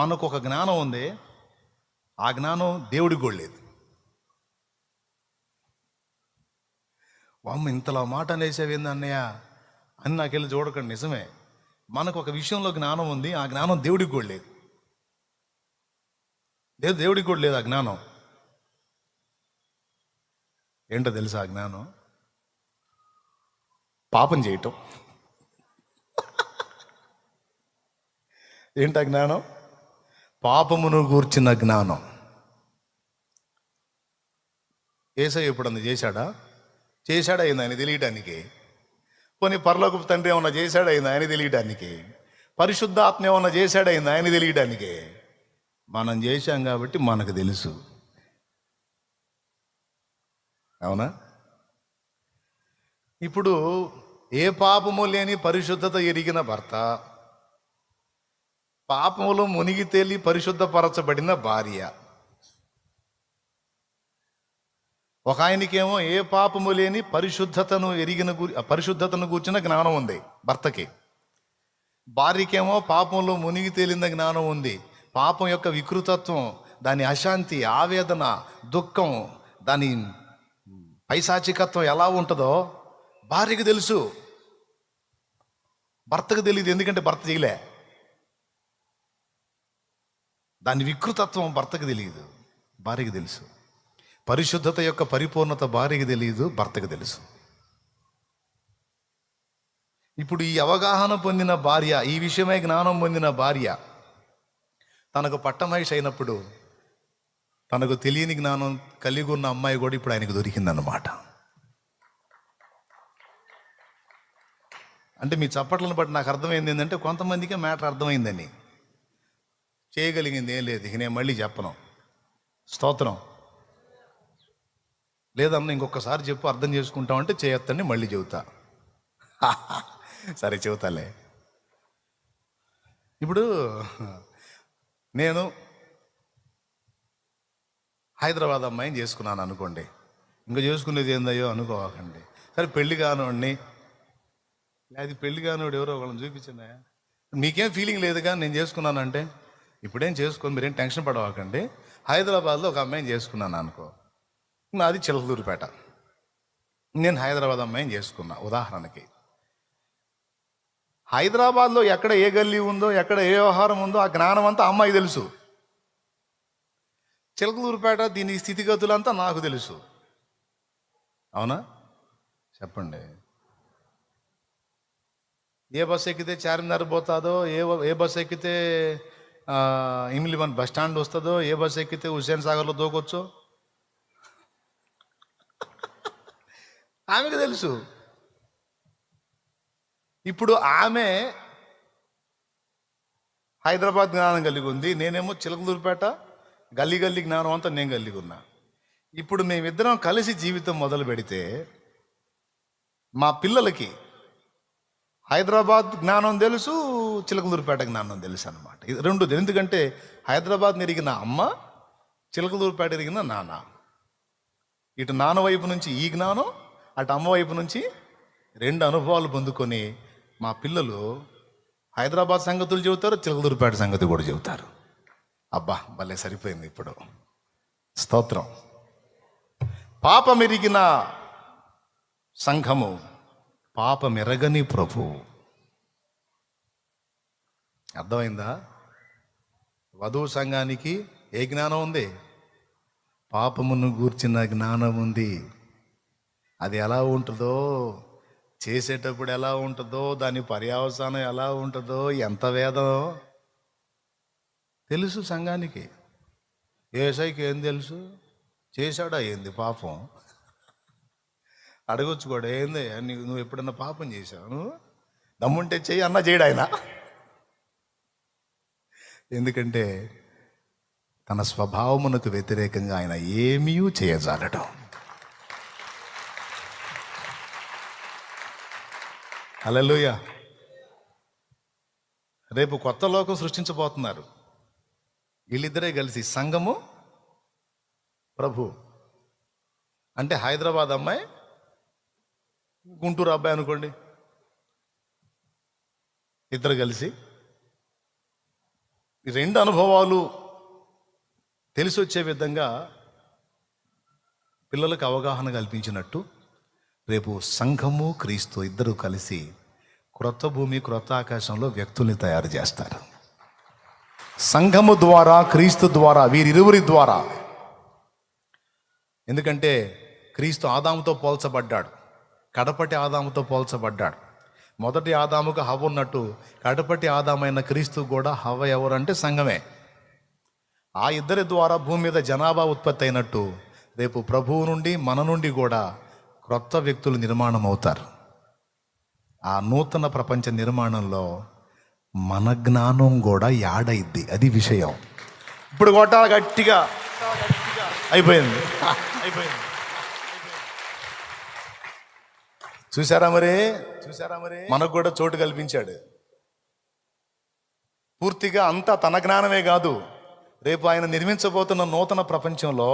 మనకు ఒక జ్ఞానం ఉంది, ఆ జ్ఞానం దేవుడికి కూడా లేదు. వామ్మ ఇంతలా మాట అనేసేవింది అన్నయ్య అని నాకెళ్ళి చూడకండి, నిజమే. మనకు ఒక విషయంలో జ్ఞానం ఉంది, ఆ జ్ఞానం దేవుడికి కూడా లేదు. దేవుడికి కూడా లేదు ఆ జ్ఞానం. ఏంటో తెలుసా ఆ జ్ఞానం? పాపం చేయటం. ఏంటా జ్ఞానం? పాపమును గూర్చిన జ్ఞానం. యేసయ్య ఎప్పుడన్నా చేశాడా అయింది ఆయన తెలియటానికి? పోనీ పరలోకపు తండ్రి ఏమన్నా చేశాడైంది ఆయన తెలియటానికి? పరిశుద్ధాత్మ ఏమన్నా చేశాడైంది ఆయన తెలియటానికి? మనం చేశాం కాబట్టి మనకు తెలుసు, అవునా? ఇప్పుడు ఏ పాపము లేని పరిశుద్ధత ఎరిగిన భర్త, పాపములో మునిగి తేలి పరిశుద్ధపరచబడిన భార్య, ఒక ఆయనకేమో ఏ పాపము లేని పరిశుద్ధతను గూర్చిన జ్ఞానం ఉంది భర్తకి, భార్యకేమో పాపంలో మునిగి తేలిన జ్ఞానం ఉంది. పాపం యొక్క వికృతత్వం, దాని అశాంతి, ఆవేదన, దుఃఖం, దాని పైశాచికత్వం ఎలా ఉంటుందో భార్యకి తెలుసు, భర్తకు తెలియదు. ఎందుకంటే భర్త చేయలే. దాని వికృతత్వం భర్తకు తెలియదు, భార్యకి తెలుసు. పరిశుద్ధత యొక్క పరిపూర్ణత భార్యకి తెలియదు, భర్తకు తెలుసు. ఇప్పుడు ఈ అవగాహన పొందిన భార్య, ఈ విషయమై జ్ఞానం పొందిన భార్య తనకు పట్టమహిషి అయినప్పుడు తనకు తెలియని జ్ఞానం కలిగి ఉన్న అమ్మాయి కూడా ఇప్పుడు ఆయనకు దొరికిందన్నమాట. అంటే మీ చప్పట్లను బట్టి నాకు అర్థమైంది ఏంటంటే, కొంతమందికే మ్యాటర్ అర్థమైందని. చేయగలిగింది ఏం లేదు, ఇక నేను మళ్ళీ చెప్పను. స్తోత్రం. లేదమ్మా ఇంకొకసారి చెప్పు, అర్థం చేసుకుంటామంటే చేయొద్దండి, మళ్ళీ చెబుతా. సరే చెబుతాలే. ఇప్పుడు నేను హైదరాబాద్ అమ్మాయిని చేసుకున్నాను అనుకోండి, ఇంకా చేసుకునేది ఏందయ్యో అనుకోకండి. సరే పెళ్లి కానివాడిని, అది పెళ్లి కానివాడు ఎవరో వాళ్ళని చూపించిందా, మీకేం ఫీలింగ్ లేదు కానీ నేను చేసుకున్నానంటే ఇప్పుడేం చేసుకొని మీరేం టెన్షన్ పడవకండి. హైదరాబాద్లో ఒక అమ్మాయిని చేసుకున్నాను అనుకో, నాది చిలకలూరుపేట, నేను హైదరాబాద్ అమ్మాయిని చేసుకున్నా ఉదాహరణకి. హైదరాబాద్లో ఎక్కడ ఏ గల్లీ ఉందో, ఎక్కడ ఏ వ్యవహారం ఉందో ఆ జ్ఞానం అంతా అమ్మాయి తెలుసు. చిలకలూరుపేట దీని స్థితిగతులంతా నాకు తెలుసు, అవునా? చెప్పండి. ఏ బస్సు ఎక్కితే చార్మినార్ పోతుందో, ఏ బస్సు ఎక్కితే ఇమ్లివన్ బస్ స్టాండ్ వస్తుందో, ఏ బస్సు ఎక్కితే హుస్సేన్ సాగర్లో దూకొచ్చో ఆమెకు తెలుసు. ఇప్పుడు ఆమె హైదరాబాద్ జ్ఞానం కలిగి ఉంది, నేనేమో చిలకలూరుపేట గల్లీ జ్ఞానం అంతా నేను కలిగి ఉన్నా. ఇప్పుడు మేమిద్దరం కలిసి జీవితం మొదలు పెడితే మా పిల్లలకి హైదరాబాద్ జ్ఞానం తెలుసు, చిలకలూరుపేట జ్ఞానం తెలుసు అన్నమాట. ఇది రెండు. ఎందుకంటే హైదరాబాద్ ఎరిగిన అమ్మ, చిలకలూరుపేట ఎరిగిన నాన్న. ఇటు నాన్న వైపు నుంచి ఈ జ్ఞానం, అటు అమ్మ వైపు నుంచి రెండు అనుభవాలు పొందుకొని మా పిల్లలు హైదరాబాద్ సంగతులు చెబుతారు, చిలకలూరుపేట సంగతి కూడా చెబుతారు. అబ్బా భలే సరిపోయింది ఇప్పుడు. స్తోత్రం. పాపమెరిగిన సంఘము, పాపమెరగని ప్రభు. అర్థమైందా? వధువు సంఘానికి ఏ జ్ఞానం ఉంది? పాపమును గూర్చిన జ్ఞానం ఉంది. అది ఎలా ఉంటుందో, చేసేటప్పుడు ఎలా ఉంటుందో, దాని పర్యవసానం ఎలా ఉంటుందో, ఎంత వేదం తెలుసు సంఘానికి. యేసయ్యకి ఏం తెలుసు? చేశాడా ఏంది పాపం? అడగొచ్చు కూడా, ఏంది నువ్వు ఎప్పుడన్నా పాపం చేశావు? నువ్వు దమ్ముంటే చెయ్యి అన్నా చేయడు ఆయన. ఎందుకంటే తన స్వభావమునకు వ్యతిరేకంగా ఆయన ఏమీ చేయజాలడు. హల్లెలూయా. రేపు కొత్త లోకం సృష్టించబోతున్నారు వీళ్ళిద్దరే కలిసి, సంఘము ప్రభు. అంటే హైదరాబాద్ అమ్మాయి గుంటూరు అబ్బాయి అనుకోండి, ఇద్దరు కలిసి. ఈ రెండు అనుభవాలు తెలిసి వచ్చే విధంగా పిల్లలకు అవగాహన కల్పించినట్టు రేపు సంఘము క్రీస్తు ఇద్దరు కలిసి క్రొత్త భూమి క్రొత్త ఆకాశంలో వ్యక్తుల్ని తయారు చేస్తారు. సంఘము ద్వారా, క్రీస్తు ద్వారా, వీరిరువురి ద్వారా. ఎందుకంటే క్రీస్తు ఆదాముతో పోల్చబడ్డాడు, కడపటి ఆదాముతో పోల్చబడ్డాడు. మొదటి ఆదాముకు హవ్వ ఉన్నట్టు కడపటి ఆదామైన క్రీస్తు కూడా హవ్వ ఎవరంటే సంఘమే. ఆ ఇద్దరి ద్వారా భూమి మీద జనాభా ఉత్పత్తి అయినట్టు రేపు ప్రభువు నుండి మన నుండి కూడా క్రొత్త వ్యక్తులు నిర్మాణం అవుతారు. ఆ నూతన ప్రపంచ నిర్మాణంలో మన జ్ఞానం కూడా యాడైద్ది. అది విషయం. ఇప్పుడు కొట్టాల గట్టిగా అయిపోయింది. చూసారా మరి మనకు కూడా చోటు కల్పించాడు. పూర్తిగా అంతా తన జ్ఞానమే కాదు, రేపు ఆయన నిర్మించబోతున్న నూతన ప్రపంచంలో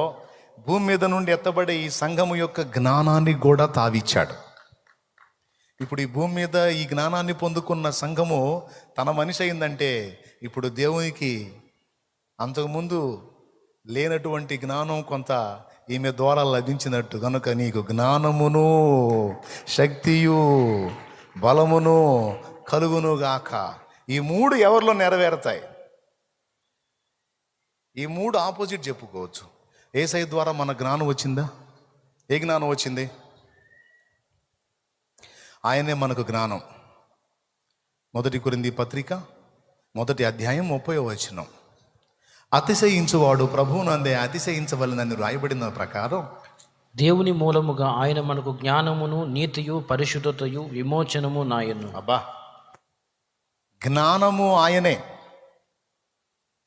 భూమి మీద నుండి ఎత్తబడే ఈ సంఘము యొక్క జ్ఞానాన్ని కూడా తావిచ్చాడు. ఇప్పుడు ఈ భూమి మీద ఈ జ్ఞానాన్ని పొందుకున్న సంఘము తన మనిషి అయిందంటే ఇప్పుడు దేవునికి అంతకుముందు లేనటువంటి జ్ఞానం కొంత ఈమె ద్వారా లభించినట్టు. కనుక నీకు జ్ఞానమును శక్తియు బలమును కలుగును గాక. ఈ మూడు ఎవరిలో నెరవేరుతాయి? ఈ మూడు ఆపోజిట్ చెప్పుకోవచ్చు. యేసయ్య ద్వారా మన జ్ఞానం వచ్చిందా? ఏ జ్ఞానం వచ్చింది? ఆయనే మనకు జ్ఞానం. 1 కొరింథీ పత్రిక 1వ అధ్యాయం 30వ వచనం. అతిశయించువాడు ప్రభువునందే అతిశయించవలనని రాయబడిన ప్రకారం దేవుని మూలముగా ఆయన మనకు జ్ఞానమును నీతియు పరిశుద్ధతయు విమోచనము నాయను. అబ్బా, జ్ఞానము ఆయనే.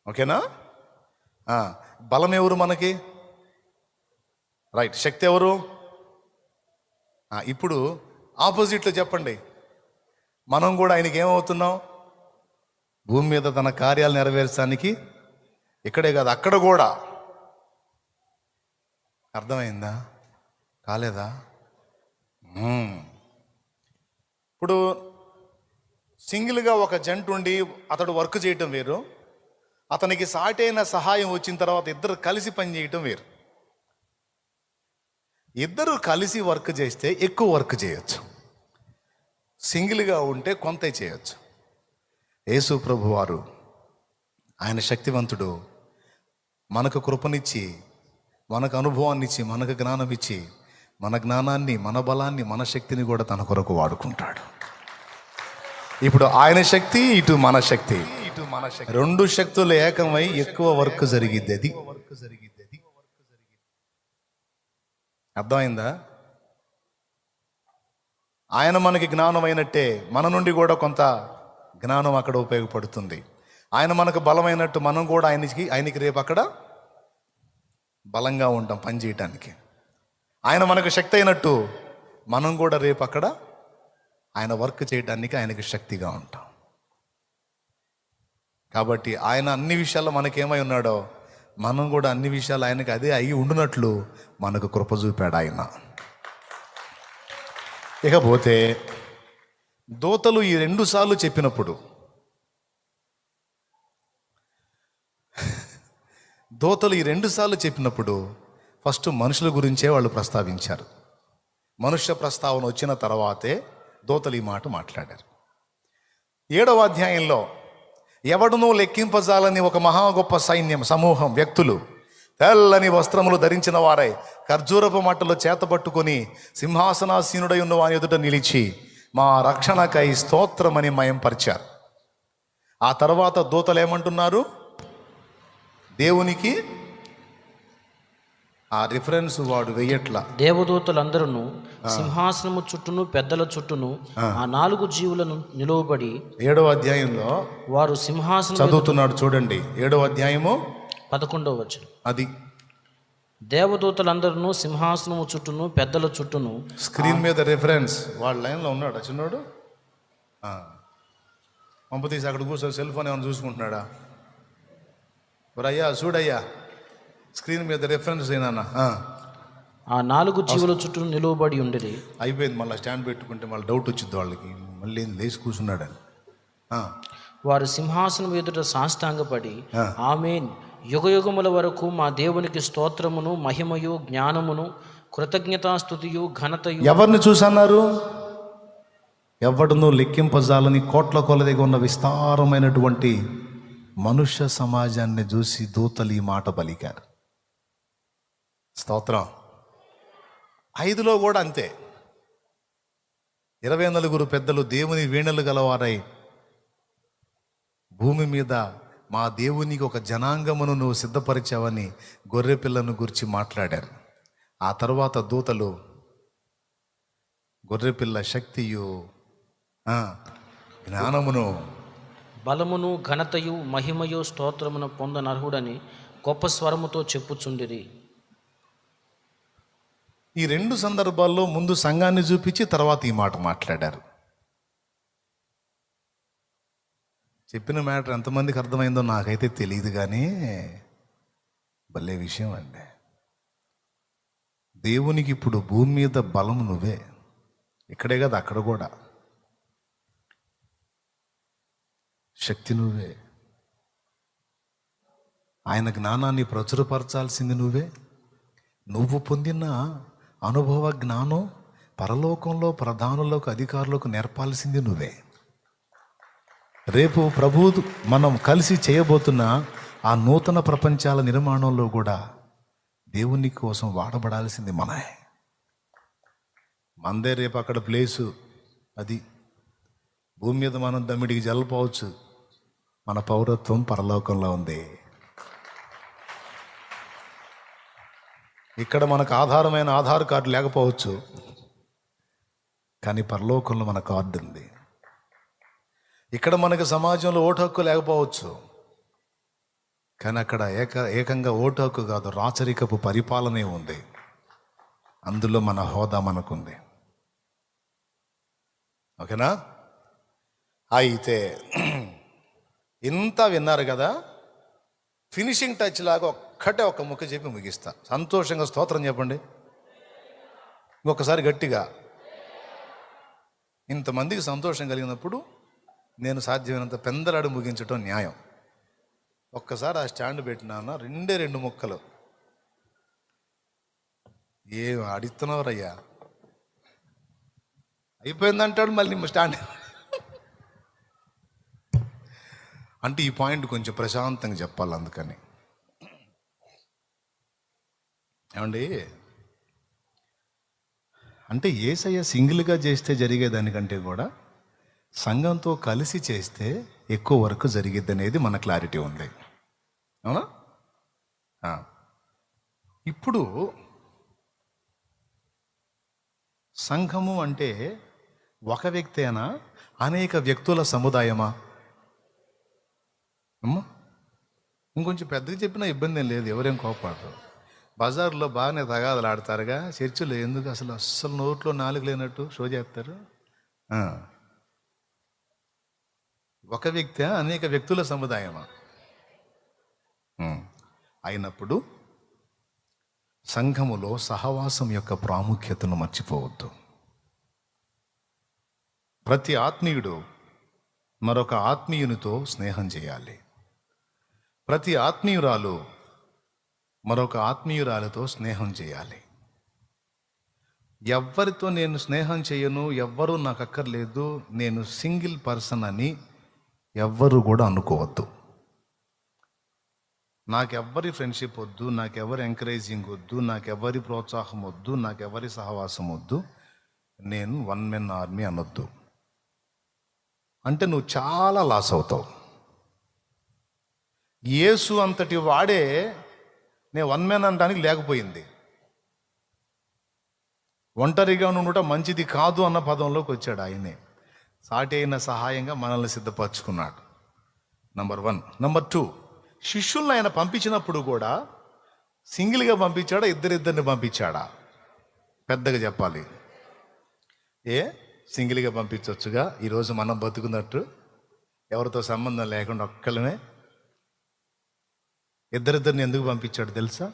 ఓకేనా? బలం ఎవరు మనకి? రైట్. శక్తి ఎవరు? ఇప్పుడు ఆపోజిట్లో చెప్పండి. మనం కూడా ఆయనకి ఏమవుతున్నాం? భూమి మీద తన కార్యాలు నెరవేర్చడానికి ఇక్కడే కాదు అక్కడ కూడా. అర్థమైందా? కాలేదా? ఇప్పుడు సింగిల్గా ఒక జంట ఉండి అతడు వర్క్ చేయటం వేరు, అతనికి సాటైన సహాయం వచ్చిన తర్వాత ఇద్దరు కలిసి పని చేయటం వేరు. ఇద్దరు కలిసి వర్క్ చేస్తే ఎక్కువ వర్క్ చేయొచ్చు, సింగిల్గా ఉంటే కొంత చేయొచ్చు. యేసు ప్రభు వారు ఆయన శక్తివంతుడు, మనకు కృపనిచ్చి, మనకు అనుభవాన్ని ఇచ్చి, మనకు జ్ఞానం ఇచ్చి, మన జ్ఞానాన్ని, మన బలాన్ని, మన శక్తిని కూడా తన కొరకు వాడుకుంటాడు. ఇప్పుడు ఆయన శక్తి, ఇటు మన శక్తి, రెండు శక్తులు ఏకమై ఎక్కువ వర్క్ జరిగిద్ది. అది అర్థమైందా? ఆయన మనకి జ్ఞానం అయినట్టే మన నుండి కూడా కొంత జ్ఞానం అక్కడ ఉపయోగపడుతుంది. ఆయన మనకు బలమైనట్టు మనం కూడా ఆయనకి రేపు అక్కడ బలంగా ఉంటాం పని చేయటానికి. ఆయన మనకు శక్తి అయినట్టు మనం కూడా రేపు అక్కడ ఆయన వర్క్ చేయడానికి ఆయనకి శక్తిగా ఉంటాం. కాబట్టి ఆయన అన్ని విషయాల్లో మనకేమై ఉన్నాడో మనం కూడా అన్ని విషయాలు ఆయనకి అదే అయి ఉండునట్లు మనకు కృప చూపాడు ఆయన. ఇకపోతే దూతలు ఈ 2 సార్లు చెప్పినప్పుడు, ఫస్ట్ మనుషుల గురించే వాళ్ళు ప్రస్తావించారు. మనుష్య ప్రస్తావన వచ్చిన తర్వాతే దూతలు ఈ మాట మాట్లాడారు. 7వ అధ్యాయంలో ఎవడునూ లెక్కింపజాలని ఒక మహా గొప్ప సైన్యం, సమూహం వ్యక్తులు తెల్లని వస్త్రములు ధరించిన వారై ఖర్జూరపు మట్టలు చేతపట్టుకొని సింహాసనాసీనుడై ఉన్న వాని ఎదుట నిలిచి మా రక్షణకై స్తోత్రమని మయంపరిచారు. ఆ తర్వాత దూతలు ఏమంటున్నారు? దేవునికి ఆ రిఫరెన్స్ వాడు వెయ్యట్ల. దేవదూతలందరూ సింహాసనము చుట్టూను పెద్దల చుట్టూను ఆ 4 జీవులను నిలువబడి 7వ అధ్యాయంలో వారు సింహాసనం చదువుతున్నాడు చూడండి. 7వ అధ్యాయము 11వ వచనం. అది దేవదూతలందరూ సింహాసనము చుట్టూను పెద్దల చుట్టూను. స్క్రీన్ మీద రిఫరెన్స్ వాళ్ళ లైన్లో ఉన్నాడు చిన్నోడు. పంపతీసి అక్కడ కూర్చొని సెల్ ఫోన్ ఏమైనా చూసుకుంటున్నాడా? అయ్యా చూడయ్యా, స్క్రీన్ మీద రిఫరెన్స్ అయినా ఆ 4 జీవుల చుట్టూ నిలువబడి ఉండేది. అయిపోయింది. మళ్ళీ స్టాండ్ పెట్టుకుంటే మళ్ళీ డౌట్ వచ్చింది వాళ్ళకి, మళ్ళీ లేచి కూర్చున్నాడని. ఆ, వారు సింహాసనం ఎదుట సాష్టాంగపడి ఆ. ఆమేన్ యుగయుగముల వరకు మా దేవునికి స్తోత్రమును మహిమయు జ్ఞానమును కృతజ్ఞతాస్తుతియు ఘనతయు. ఎవరిని చూసన్నారు? ఎవడును లెక్కింపజాలని కోట్ల కొలదిగా ఉన్న విస్తారమైనటువంటి మనుష్య సమాజాన్ని చూసి దూతలు ఈ మాట పలికారు. స్తోత్రం. 5లో కూడా అంతే. 24 పెద్దలు దేవుని వీణలు గలవారై భూమి మీద మా దేవునికి ఒక జనాంగమును నువ్వు సిద్ధపరిచావని గొర్రెపిల్లను గురించి మాట్లాడారు. ఆ తర్వాత దూతలు గొర్రెపిల్ల శక్తియు జ్ఞానమును బలమును ఘనతయు మహిమయు స్తోత్రమును పొందనర్హుడని గొప్ప స్వరముతో చెప్పుచుండిరి. ఈ 2 సందర్భాల్లో ముందు సంఘాన్ని చూపించి తర్వాత ఈ మాట మాట్లాడారు. చెప్పిన మ్యాటర్ ఎంతమందికి అర్థమైందో నాకైతే తెలియదు, కానీ భలే విషయం అండి. దేవునికి ఇప్పుడు భూమి మీద బలం నువ్వే. ఇక్కడే కదా, అక్కడ కూడా శక్తి నువ్వే. ఆయన జ్ఞానాన్ని ప్రచురపరచాల్సింది నువ్వే. నువ్వు పొందిన అనుభవ జ్ఞానం పరలోకంలో ప్రధానులకు అధికారులకు నేర్పాల్సింది నువ్వే. రేపు ప్రభు మనం కలిసి చేయబోతున్న ఆ నూతన ప్రపంచాల నిర్మాణంలో కూడా దేవుని కోసం వాడబడాల్సింది మనమే. మనదే రేపు అక్కడ ప్లేసు. అది భూమి మీద మనం దమ్మిడికి జల్లపోవచ్చు, మన పౌరత్వం పరలోకంలో ఉంది. ఇక్కడ మనకు ఆధారమైన ఆధార్ కార్డు లేకపోవచ్చు, కానీ పరలోకంలో మన కార్డు ఉంది. ఇక్కడ మనకు సమాజంలో ఓటు హక్కు లేకపోవచ్చు, కానీ అక్కడ ఏకంగా ఓటు హక్కు కాదు, రాచరికపు పరిపాలనే ఉంది. అందులో మన హోదా మనకుంది. ఓకేనా? అయితే ఇంత విన్నారు కదా, ఫినిషింగ్ టచ్ లాగా ఒక్క ముక్క చెప్పి ముగిస్తా. సంతోషంగా స్తోత్రం చెప్పండి ఇంకొకసారి గట్టిగా. ఇంతమందికి సంతోషం కలిగినప్పుడు నేను సాధ్యమైనంత పెందలాడు ముగించటం న్యాయం. ఒక్కసారి ఆ స్టాండ్ పెట్టినాను, 2 ముక్కలు. ఏం అడుగుతున్నారయ్యా, అయిపోయిందంటాడు మళ్ళీ స్టాండ్. అంటే ఈ పాయింట్ కొంచెం ప్రశాంతంగా చెప్పాలి. అందుకని ఏమండి, అంటే యేసయ్య సింగిల్గా చేస్తే జరిగేదానికంటే కూడా సంఘంతో కలిసి చేస్తే ఎక్కువ వరకు జరిగిద్ది అనేది మన క్లారిటీ ఉంది. అవునా? ఇప్పుడు సంఘము అంటే ఒక వ్యక్తేనా, అనేక వ్యక్తుల సముదాయమా? అమ్మా, ఇంకొంచెం పెద్దగా చెప్పినా ఇబ్బంది ఏం లేదు, ఎవరేం కోపడరు. బజార్లో బాగానే తగాదలు ఆడతారుగా, చర్చిలో ఎందుకు అసలు నోట్లో నాలుగు లేనట్టు షో చేస్తారు. ఒక వ్యక్తి అనేక వ్యక్తుల సముదాయమా? అయినప్పుడు సంఘములో సహవాసం యొక్క ప్రాముఖ్యతను మర్చిపోవద్దు. ప్రతి ఆత్మీయుడు మరొక ఆత్మీయునితో స్నేహం చేయాలి. ప్రతి ఆత్మీయురాలు మరొక ఆత్మీయురాలతో స్నేహం చేయాలి. ఎవ్వరితో నేను స్నేహం చేయను, ఎవ్వరూ నాకు అక్కర్లేదు, నేను సింగిల్ పర్సన్ అని ఎవ్వరు కూడా అనుకోవద్దు. నాకెవ్వరి ఫ్రెండ్షిప్ వద్దు, నాకెవరి ఎంకరేజింగ్ వద్దు, నాకెవరి ప్రోత్సాహం వద్దు, నాకెవరి సహవాసం వద్దు, నేను వన్ మెన్ ఆర్మీ అనొద్దు. అంటే నువ్వు చాలా లాస్ అవుతావు. యేసు అంతటి వాడే నేను వన్ మెన్ అనడానికి లేకపోయింది. ఒంటరిగా ఉండటం మంచిది కాదు అన్న పదంలోకి వచ్చాడు ఆయనే. సాటి అయిన సహాయంగా మనల్ని సిద్ధపరచుకున్నాడు. నంబర్ 1. నంబర్ 2, శిష్యులను ఆయన పంపించినప్పుడు కూడా సింగిల్గా పంపించాడా, ఇద్దరిద్దరిని పంపించాడా? పెద్దగా చెప్పాలి. సింగిల్గా పంపించవచ్చుగా. ఈరోజు మనం బతుకున్నట్టు ఎవరితో సంబంధం లేకుండా ఒక్కళ్ళమే. ఇద్దరిద్దరిని ఎందుకు పంపించాడు తెలుసా?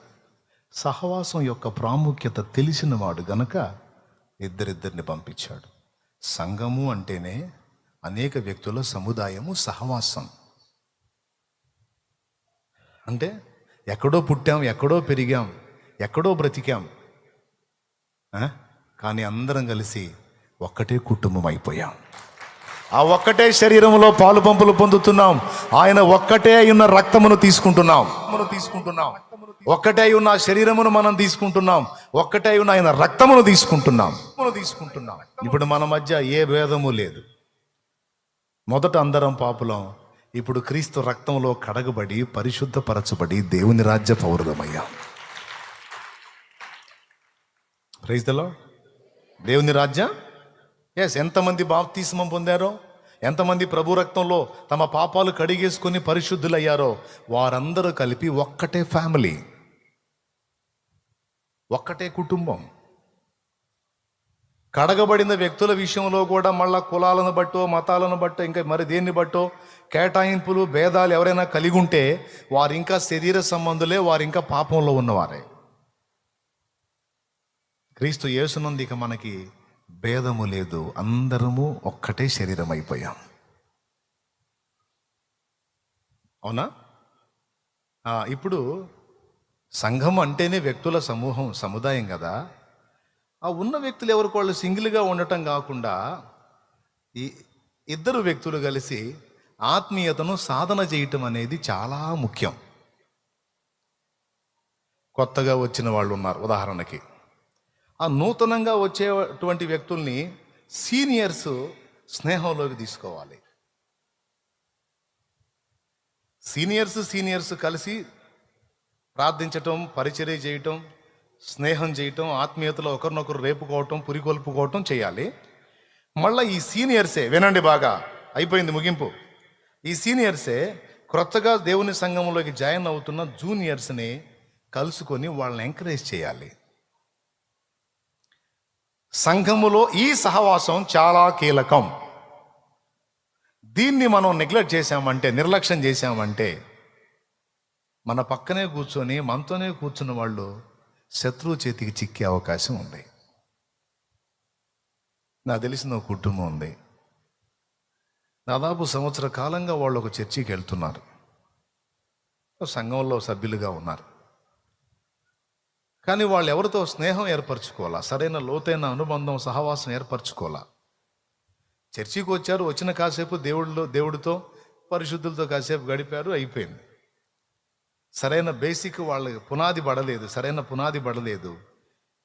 సహవాసం యొక్క ప్రాముఖ్యత తెలిసిన వాడు గనక ఇద్దరిద్దరిని పంపించాడు. సంఘము అంటేనే అనేక వ్యక్తుల సముదాయము, సహవాసం. అంటే ఎక్కడో పుట్టాం, ఎక్కడో పెరిగాం, ఎక్కడో బ్రతికాం, కానీ అందరం కలిసి ఒక్కటే కుటుంబం అయిపోయాం. ఆ ఒక్కటే శరీరంలో పాలు పంపులు పొందుతున్నాం. ఆయన ఒక్కటే ఉన్న రక్తమును తీసుకుంటున్నాం. ఒక్కటే ఉన్న శరీరమును మనం తీసుకుంటున్నాం. ఒక్కటే ఉన్న ఆయన రక్తమును తీసుకుంటున్నాం. ఇప్పుడు మన మధ్య ఏ భేదము లేదు. మొదట అందరం పాపులం, ఇప్పుడు క్రీస్తు రక్తంలో కడగబడి పరిశుద్ధపరచబడి దేవుని రాజ్య పౌరులమయ్యాం. Praise the lord. దేవుని రాజ్యం. ఎంతమంది బాప్తిస్మం పొందారో, ఎంతమంది ప్రభు రక్తంలో తమ పాపాలు కడిగేసుకొని పరిశుద్ధులయ్యారో వారందరూ కలిపి ఒక్కటే ఫ్యామిలీ, ఒక్కటే కుటుంబం. కడగబడిన వ్యక్తుల విషయంలో కూడా మళ్ళా కులాలను బట్టో, మతాలను బట్టో, ఇంకా మరి దేన్ని బట్టో కేటాయింపులు, భేదాలు ఎవరైనా కలిగి ఉంటే వారు ఇంకా శరీర సంబంధులే, వారు ఇంకా పాపంలో ఉన్నవారే. క్రీస్తు యేసునందు ఇక మనకి భేదము లేదు. అందరము ఒక్కటే శరీరం అయిపోయాం. అవునా? ఇప్పుడు సంఘం అంటేనే వ్యక్తుల సమూహం, సముదాయం కదా. ఆ ఉన్న వ్యక్తులు ఎవరికి వాళ్ళు సింగిల్గా ఉండటం కాకుండా ఈ ఇద్దరు వ్యక్తులు కలిసి ఆత్మీయతను సాధన చేయటం అనేది చాలా ముఖ్యం. కొత్తగా వచ్చిన వాళ్ళు ఉన్నారు ఉదాహరణకి. ఆ నూతనంగా వచ్చేటువంటి వ్యక్తుల్ని సీనియర్స్ స్నేహంలోకి తీసుకోవాలి. సీనియర్స్ కలిసి ప్రార్థించటం, పరిచర్య చేయటం, స్నేహం చేయటం, ఆత్మీయతలో ఒకరినొకరు రేపుకోవటం, పురికొల్పుకోవటం చేయాలి. మళ్ళీ ఈ సీనియర్సే, వినండి బాగా, అయిపోయింది ముగింపు. ఈ సీనియర్సే క్రొత్తగా దేవుని సంఘంలోకి జాయిన్ అవుతున్న జూనియర్స్ని కలుసుకొని వాళ్ళని ఎంకరేజ్ చేయాలి. సంఘములో ఈ సహవాసం చాలా కీలకం. దీన్ని మనం నెగ్లెక్ట్ చేశామంటే, నిర్లక్ష్యం చేశామంటే, మన పక్కనే కూర్చొని మనతోనే కూర్చున్న వాళ్ళు శత్రువు చేతికి చిక్కే అవకాశం ఉంది. నాకు తెలిసిన ఒక కుటుంబం ఉంది. దాదాపు సంవత్సర కాలంగా వాళ్ళు ఒక చర్చికి వెళ్తున్నారు, సంఘంలో సభ్యులుగా ఉన్నారు. కానీ వాళ్ళు ఎవరితో స్నేహం ఏర్పరచుకోవాలా, సరైన లోతైన అనుబంధం, సహవాసం ఏర్పరచుకోవాలా. చర్చికి వచ్చారు, వచ్చిన కాసేపు దేవుడితో పరిశుద్ధులతో కాసేపు గడిపారు, అయిపోయింది. సరైన బేసిక్ వాళ్ళకి సరైన పునాది పడలేదు,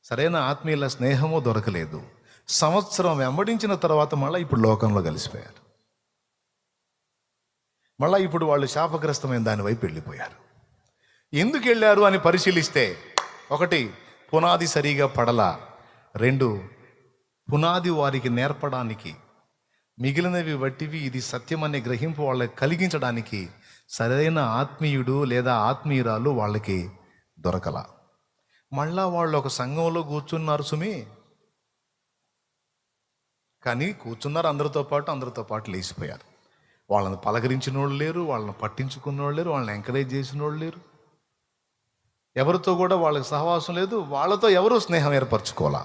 సరైన ఆత్మీయుల స్నేహము దొరకలేదు. సంవత్సరం వెంబడించిన తర్వాత మళ్ళీ ఇప్పుడు లోకంలో కలిసిపోయారు. మళ్ళీ ఇప్పుడు వాళ్ళు శాపగ్రస్తమైన దాని వైపు వెళ్ళిపోయారు. ఎందుకు వెళ్ళారు అని పరిశీలిస్తే, 1 పునాది సరిగా పడలా, 2 పునాది వారికి నేర్పడానికి, మిగిలినవి వట్టివి ఇది సత్యమనే గ్రహింపు వాళ్ళకి కలిగించడానికి సరైన ఆత్మీయుడు లేదా ఆత్మీయురాలు వాళ్ళకి దొరకలా. మళ్ళా వాళ్ళు ఒక సంఘంలో కూర్చున్నారు సుమి, కానీ కూర్చున్నారు అందరితో పాటు లేచిపోయారు. వాళ్ళని పలకరించిన వాళ్ళు లేరు, వాళ్ళని పట్టించుకున్న వాళ్ళు లేరు, వాళ్ళని ఎంకరేజ్ చేసిన వాళ్ళు లేరు, ఎవరితో కూడా వాళ్ళకి సహవాసం లేదు, వాళ్ళతో ఎవరూ స్నేహం ఏర్పరచుకోవాలా.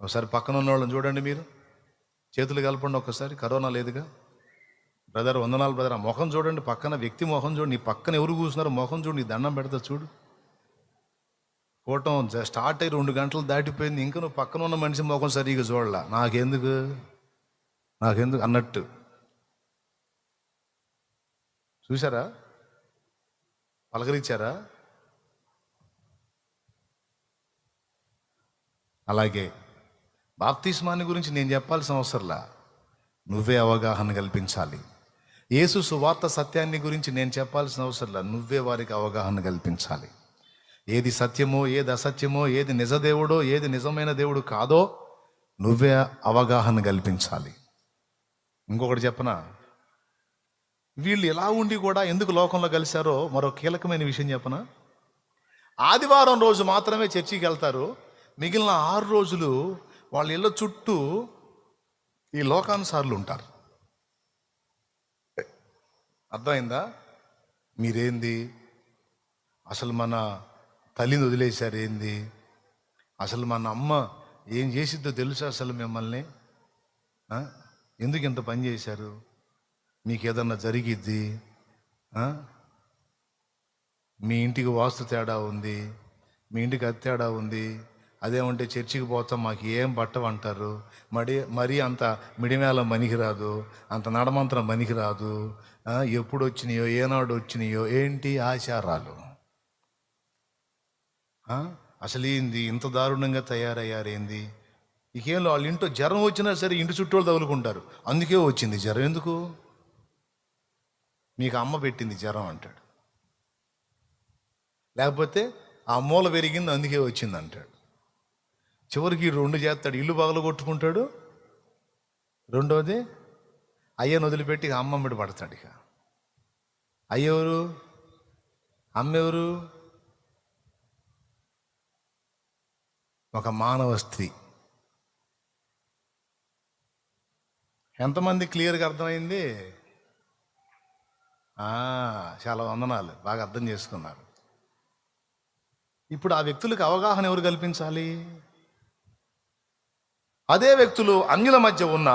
ఒకసారి పక్కన ఉన్న వాళ్ళని చూడండి, మీరు చేతులు కలపండి ఒకసారి. కరోనా లేదుగా. బ్రదర్ వందనాలు బ్రదర్. ఆ ముఖం చూడండి, పక్కన వ్యక్తి ముఖం చూడు, నీ పక్కన ఎవరు కూర్చున్నారో ముఖం చూడు, నీ దండం పెడతా చూడు. కూటం స్టార్ట్ అయ్యి 2 గంటలు దాటిపోయింది, ఇంకా నువ్వు పక్కన ఉన్న మనిషి ముఖం సరిగా చూడలా. నాకెందుకు అన్నట్టు. చూసారా? పలకరించారా? అలాగే బాప్తిస్మాన్ని గురించి నేను చెప్పాల్సిన అవసరంలా, నువ్వే అవగాహన కల్పించాలి. యేసు సువార్త సత్యాన్ని గురించి నేను చెప్పాల్సిన అవసరంలా, నువ్వే వారికి అవగాహన కల్పించాలి. ఏది సత్యమో, ఏది అసత్యమో, ఏది నిజదేవుడో, ఏది నిజమైన దేవుడు కాదో నువ్వే అవగాహన కల్పించాలి. ఇంకొకటి చెప్పనా, వీళ్ళు ఎలా ఉండి కూడా ఎందుకు లోకంలో కలిశారో మరో కీలకమైన విషయం చెప్పనా. ఆదివారం రోజు మాత్రమే చర్చికి వెళ్తారు, మిగిలిన 6 రోజులు వాళ్ళ ఇళ్ళ చుట్టూ ఈ లోకానుసారులు ఉంటారు. అర్థమైందా? మీరేంది, అసలు మన తల్లిని వదిలేశారు ఏంది, అసలు మన అమ్మ ఏం చేసిద్దో తెలుసా అసలు మిమ్మల్ని, ఆ? ఎందుకు ఇంత పని చేశారు? మీకు ఏదన్నా జరిగిద్ది, ఆ? మీ ఇంటికి వాస్తు తేడా ఉంది, మీ ఇంటికి అది తేడా ఉంది, అదేమంటే చర్చికి పోతాం మాకు ఏం పట్టవంటారు, మరీ అంత మిడిమేళం పనికిరాదు, అంత నడమంత్రం పనికిరాదు, ఎప్పుడు వచ్చినాయో ఏనాడు వచ్చినాయో ఏంటి ఆచారాలు. అసలు ఏంది ఇంత దారుణంగా తయారయ్యారేంది? ఇకేం వాళ్ళ ఇంట్లో జ్వరం వచ్చినా సరే ఇంటి చుట్టూ తగులుకుంటారు. అందుకే వచ్చింది జ్వరం. ఎందుకు? మీకు అమ్మ పెట్టింది జ్వరం అంటాడు, లేకపోతే ఆ మూల పెరిగింది అందుకే వచ్చింది అంటాడు. చివరికి 2 చేస్తాడు, ఇల్లు పగలు కొట్టుకుంటాడు, రెండోది అయ్యను వదిలిపెట్టి అమ్మమ్మడి పడతాడు. ఇక అయ్యెవరు, అమ్మెవరు? ఒక మానవ స్త్రీ. ఎంతమంది క్లియర్గా అర్థమైంది? చాలా వందనాలు, బాగా అర్థం చేసుకున్నారు. ఇప్పుడు ఆ వ్యక్తులకు అవగాహన ఎవరు కల్పించాలి? అదే వ్యక్తులు అన్యుల మధ్య ఉన్న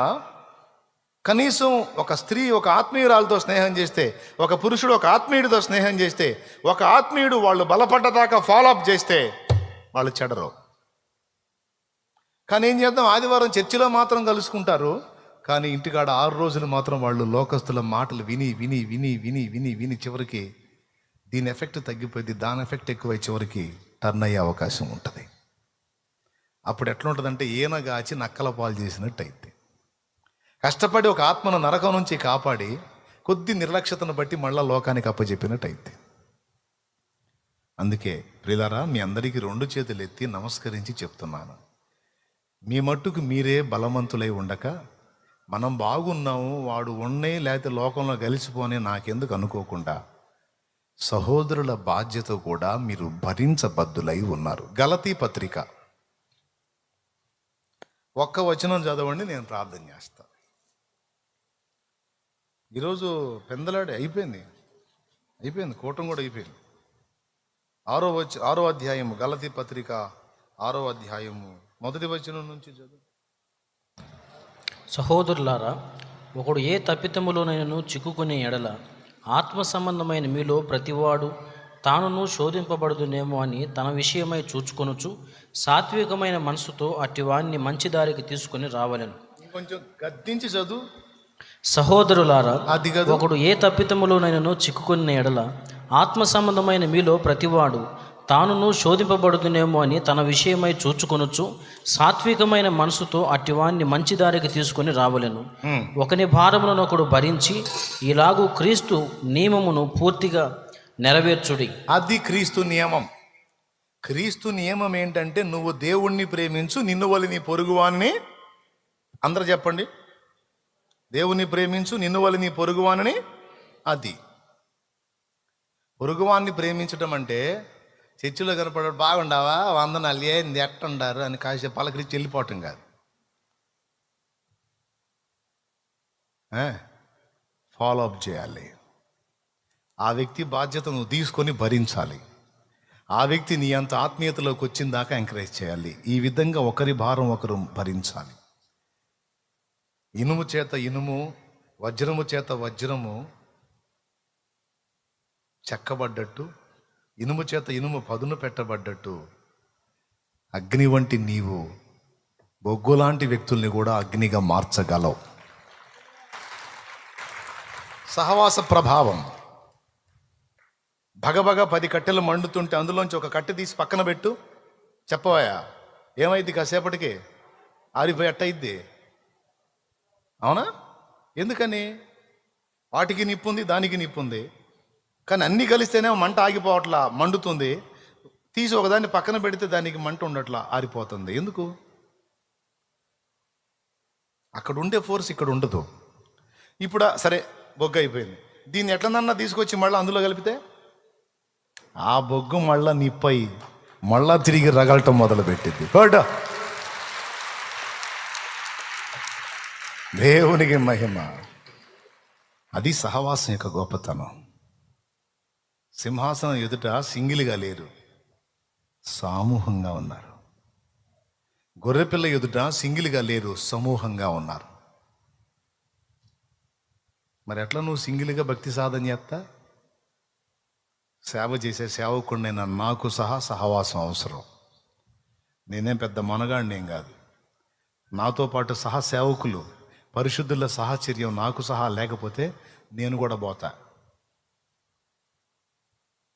కనీసం ఒక స్త్రీ ఒక ఆత్మీయురాలతో స్నేహం చేస్తే, ఒక పురుషుడు ఒక ఆత్మీయుడితో స్నేహం చేస్తే, ఒక ఆత్మీయుడు వాళ్ళు బలపడ్డదాకా ఫాలోఅప్ చేస్తే వాళ్ళు చెడరు. కానీ ఏం చేద్దాం, ఆదివారం చర్చిలో మాత్రం కలుసుకుంటారు, కానీ ఇంటికాడ 6 రోజులు మాత్రం వాళ్ళు లోకస్తుల మాటలు విని విని విని విని విని విని చివరికి దీని ఎఫెక్ట్ తగ్గిపోయింది, దాని ఎఫెక్ట్ ఎక్కువై చివరికి టర్న్ అయ్యే అవకాశం ఉంటుంది. అప్పుడు ఎట్లా ఉంటుందంటే ఈనగాచి నక్కల పాలు చేసినట్టు అయితే, కష్టపడి ఒక ఆత్మను నరకం నుంచి కాపాడి కొద్ది నిర్లక్ష్యతను బట్టి మళ్ళా లోకానికి అప్పచెప్పినట్టు అయితే. అందుకే ప్రియులారా, మీ అందరికీ 2 చేతులు ఎత్తి నమస్కరించి చెప్తున్నాను, మీ మట్టుకు మీరే బలవంతులై ఉండక మనం బాగున్నాము, వాడు ఉన్నే లేకపోతే లోకంలో కలిసిపోనే నాకెందుకు అనుకోకుండా సహోదరుల బాధ్యత కూడా మీరు భరించబద్దులై ఉన్నారు. గలతీ పత్రిక 1 వచనం చదవండి, నేను ప్రార్థన చేస్తా. ఈరోజు పెందలాడి అయిపోయింది, కూటం కూడా అయిపోయింది. 6వ అధ్యాయము, గలతీ పత్రిక 6వ అధ్యాయము 1వ వచనం నుంచి చదువు. సహోదరులారా, ఒకడు ఏ తప్పితములోనైనను చిక్కుకునే ఎడల ఆత్మ సంబంధమైన మీలో ప్రతివాడు తానును శోధింపబడుదునేమో అని తన విషయమై చూచుకొనుచు సాత్వికమైన మనసుతో అట్టివాన్ని మంచి దారికి తీసుకుని రావలెను. కొంచెం గద్దించి చదువు. సహోదరులారా, ఒకడు ఏ తప్పితములోనైనను చిక్కుకునే ఎడల ఆత్మ సంబంధమైన మీలో ప్రతివాడు తానును శోధింపబడుతునేమో అని తన విషయమై చూచుకొనుచు సాత్వికమైన మనసుతో అట్టివాన్ని మంచి దారికి తీసుకుని రావలెను. ఒకని భారములను ఒకడు భరించి ఇలాగూ క్రీస్తు నియమమును పూర్తిగా నెరవేర్చుడి. అది క్రీస్తు నియమం. క్రీస్తు నియమం ఏంటంటే, నువ్వు దేవుణ్ణి ప్రేమించు, నిన్ను వలి నీ పొరుగువాని. అందరూ చెప్పండి, దేవుణ్ణి ప్రేమించు, నిన్ను వలి నీ పొరుగువాని. అది పొరుగువాన్ని ప్రేమించడం అంటే చర్చిలో కనపడారు, బాగుండావా, వందనాలు, ఏంది ఎట్టుండారు అని కాసేపు పలకరించి వెళ్ళిపోవటం కాదు. ఫాలో అప్ చేయాలి. ఆ వ్యక్తి బాధ్యత నువ్వు తీసుకొని భరించాలి. ఆ వ్యక్తి నీ అంత ఆత్మీయతలోకి వచ్చిన దాకా ఎంకరేజ్ చేయాలి. ఈ విధంగా ఒకరి భారం ఒకరు భరించాలి. ఇనుము చేత ఇనుము, వజ్రము చేత వజ్రము చెక్కబడ్డట్టు, ఇనుము చేత ఇనుము పదును పెట్టబడ్డట్టు, అగ్ని వంటి నీవు బొగ్గులాంటి వ్యక్తుల్ని కూడా అగ్నిగా మార్చగలవు. సహవాస ప్రభావం. భగభగ 10 కట్టెలు మండుతుంటే అందులోంచి ఒక కట్టె తీసి పక్కన పెట్టు, చెప్పవయా ఏమైంది, కాసేపటికి ఆరిపోయి అట్టయిద్ది. అవునా? ఎందుకని? వాటికి నిప్పుంది, దానికి నిప్పుంది, కానీ అన్నీ కలిస్తేనే మంట ఆగిపోవట్లా, మండుతుంది. తీసి ఒకదాన్ని పక్కన పెడితే దానికి మంట ఉండట్లా, ఆరిపోతుంది. ఎందుకు? అక్కడ ఉండే ఫోర్స్ ఇక్కడ ఉండదు. ఇప్పుడు సరే బొగ్గు అయిపోయింది, దీన్ని ఎట్లనన్నా తీసుకొచ్చి మళ్ళీ అందులో కలిపితే ఆ బొగ్గు మళ్ళా నిప్పై మళ్ళా తిరిగి రగలటం మొదలుపెట్టింది. దేవునికి మహిమ. అది సహవాసం యొక్క గొప్పతనం. సింహాసనం ఎదుట సింగిల్గా లేరు, సమూహంగా ఉన్నారు. గొర్రెపిల్ల ఎదుట సింగిల్గా లేరు, సమూహంగా ఉన్నారు. మరి ఎట్లా నువ్వు సింగిల్గా భక్తి సాధన చేస్తా? సేవ చేసే సేవకుడినైనా నాకు సహవాసం అవసరం. నేనేం పెద్ద మనగాడినేం కాదు. నాతో పాటు సేవకులు పరిశుద్ధుల సాహచర్యం నాకు లేకపోతే నేను కూడా పోతా.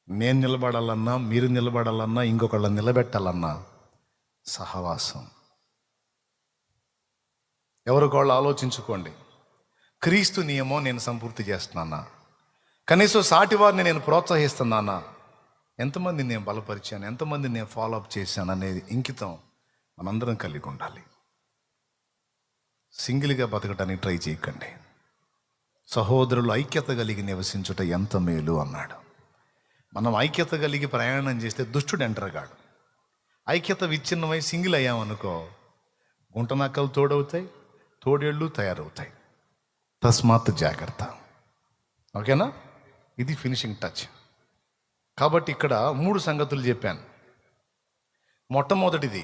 నేను నిలబడాలన్నా, మీరు నిలబడాలన్నా, ఇంకొకళ్ళని నిలబెట్టాలన్నా సహవాసం. ఎవరికోళ్ళు ఆలోచించుకోండి. క్రీస్తు నియమం నేను సంపూర్తి చేస్తున్నానా? కనీసం సాటి వారిని నేను ప్రోత్సహిస్తున్నానా? ఎంతమందిని నేను బలపరిచాను, ఎంతమందిని నేను ఫాలో అప్ చేశాను అనేది ఇంకితం మనందరం కలిగి ఉండాలి. సింగిల్గా బతకటానికి ట్రై చేయకండి. సహోదరులు ఐక్యత కలిగి నివసించుట ఎంత మేలు అన్నాడు. మనం ఐక్యత కలిగి ప్రయాణం చేస్తే దుష్టుడు ఎంటరగాడు. ఐక్యత విచ్ఛిన్నమై సింగిల్ అయ్యామనుకో, గుంటనక్కలు తోడవుతాయి, తోడేళ్ళు తయారవుతాయి. తస్మాత్ జాగ్రత్త. ఓకేనా? ఇది ఫినిషింగ్ టచ్. కాబట్టి ఇక్కడ 3 సంగతులు చెప్పాను. మొట్టమొదటిది,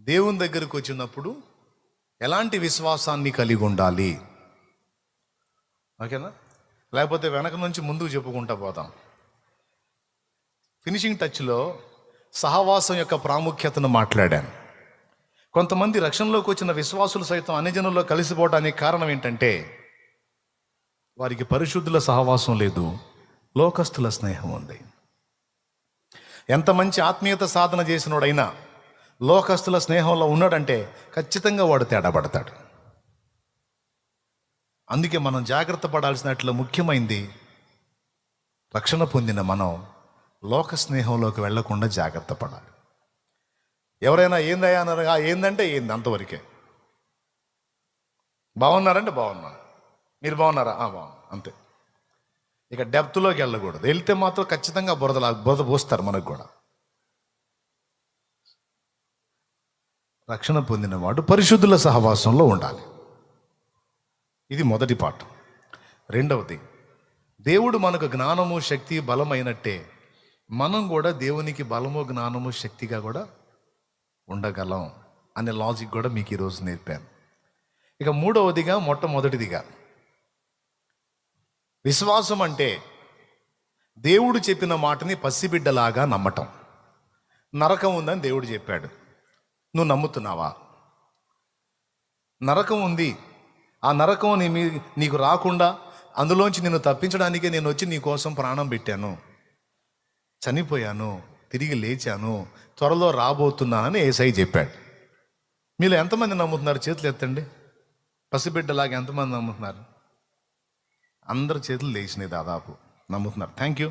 దేవుని దగ్గరకు వచ్చినప్పుడు ఎలాంటి విశ్వాసాన్ని కలిగి ఉండాలి. ఓకేనా? లేకపోతే వెనక నుంచి ముందుకు చెప్పుకుంటా పోతాం. ఫినిషింగ్ టచ్లో సహవాసం యొక్క ప్రాముఖ్యతను మాట్లాడాను. కొంతమంది రక్షణలోకి వచ్చిన విశ్వాసులు సైతం అన్ని జనుల్లో కలిసిపోవడానికి కారణం ఏంటంటే వారికి పరిశుద్ధుల సహవాసం లేదు, లోకస్తుల స్నేహం ఉంది. ఎంత మంచి ఆత్మీయత సాధన చేసినోడైనా లోకస్తుల స్నేహంలో ఉన్నాడంటే ఖచ్చితంగా వాడు తేడా పడతాడు. అందుకే మనం జాగ్రత్త పడాల్సినట్లు ముఖ్యమైనది, రక్షణ పొందిన మనం లోక స్నేహంలోకి వెళ్లకుండా జాగ్రత్త పడాలి. ఎవరైనా ఏందయ్యా అన్నారు, ఏందంటే ఏంది, అంతవరకే. బాగున్నారంటే బాగున్నాను, మీరు బాగున్నారా, బాగున్నా, అంతే. ఇక డెప్త్లోకి వెళ్ళకూడదు. వెళ్తే మాత్రం ఖచ్చితంగా బురద పోస్తారు మనకు కూడా. రక్షణ పొందినవాడు పరిశుద్ధుల సహవాసంలో ఉండాలి. ఇది మొదటి పాఠం. రెండవది, దేవుడు మనకు జ్ఞానము, శక్తి, బలమైనట్టే మనం కూడా దేవునికి బలము, జ్ఞానము, శక్తిగా కూడా ఉండగలం అనే లాజిక్ కూడా మీకు ఈరోజు నేర్పాను. ఇక మూడవదిగా, మొట్టమొదటిదిగా, విశ్వాసం అంటే దేవుడు చెప్పిన మాటని పసిబిడ్డలాగా నమ్మటం. నరకం ఉందని దేవుడు చెప్పాడు, నువ్వు నమ్ముతున్నావా? నరకం ఉంది, ఆ నరకం నీకు రాకుండా అందులోంచి నిన్ను తప్పించడానికే నేను వచ్చి నీ కోసం ప్రాణం పెట్టాను, చనిపోయాను, తిరిగి లేచాను, త్వరలో రాబోతున్నానని యేసయ్య చెప్పాడు. మీలో ఎంతమంది నమ్ముతున్నారు? చేతులు ఎత్తండి. పసిబిడ్డలాగా ఎంతమంది నమ్ముతున్నారు? అందరు చేతులు లేచినాయి, దాదాపు నమ్ముతున్నారు. థ్యాంక్ యూ,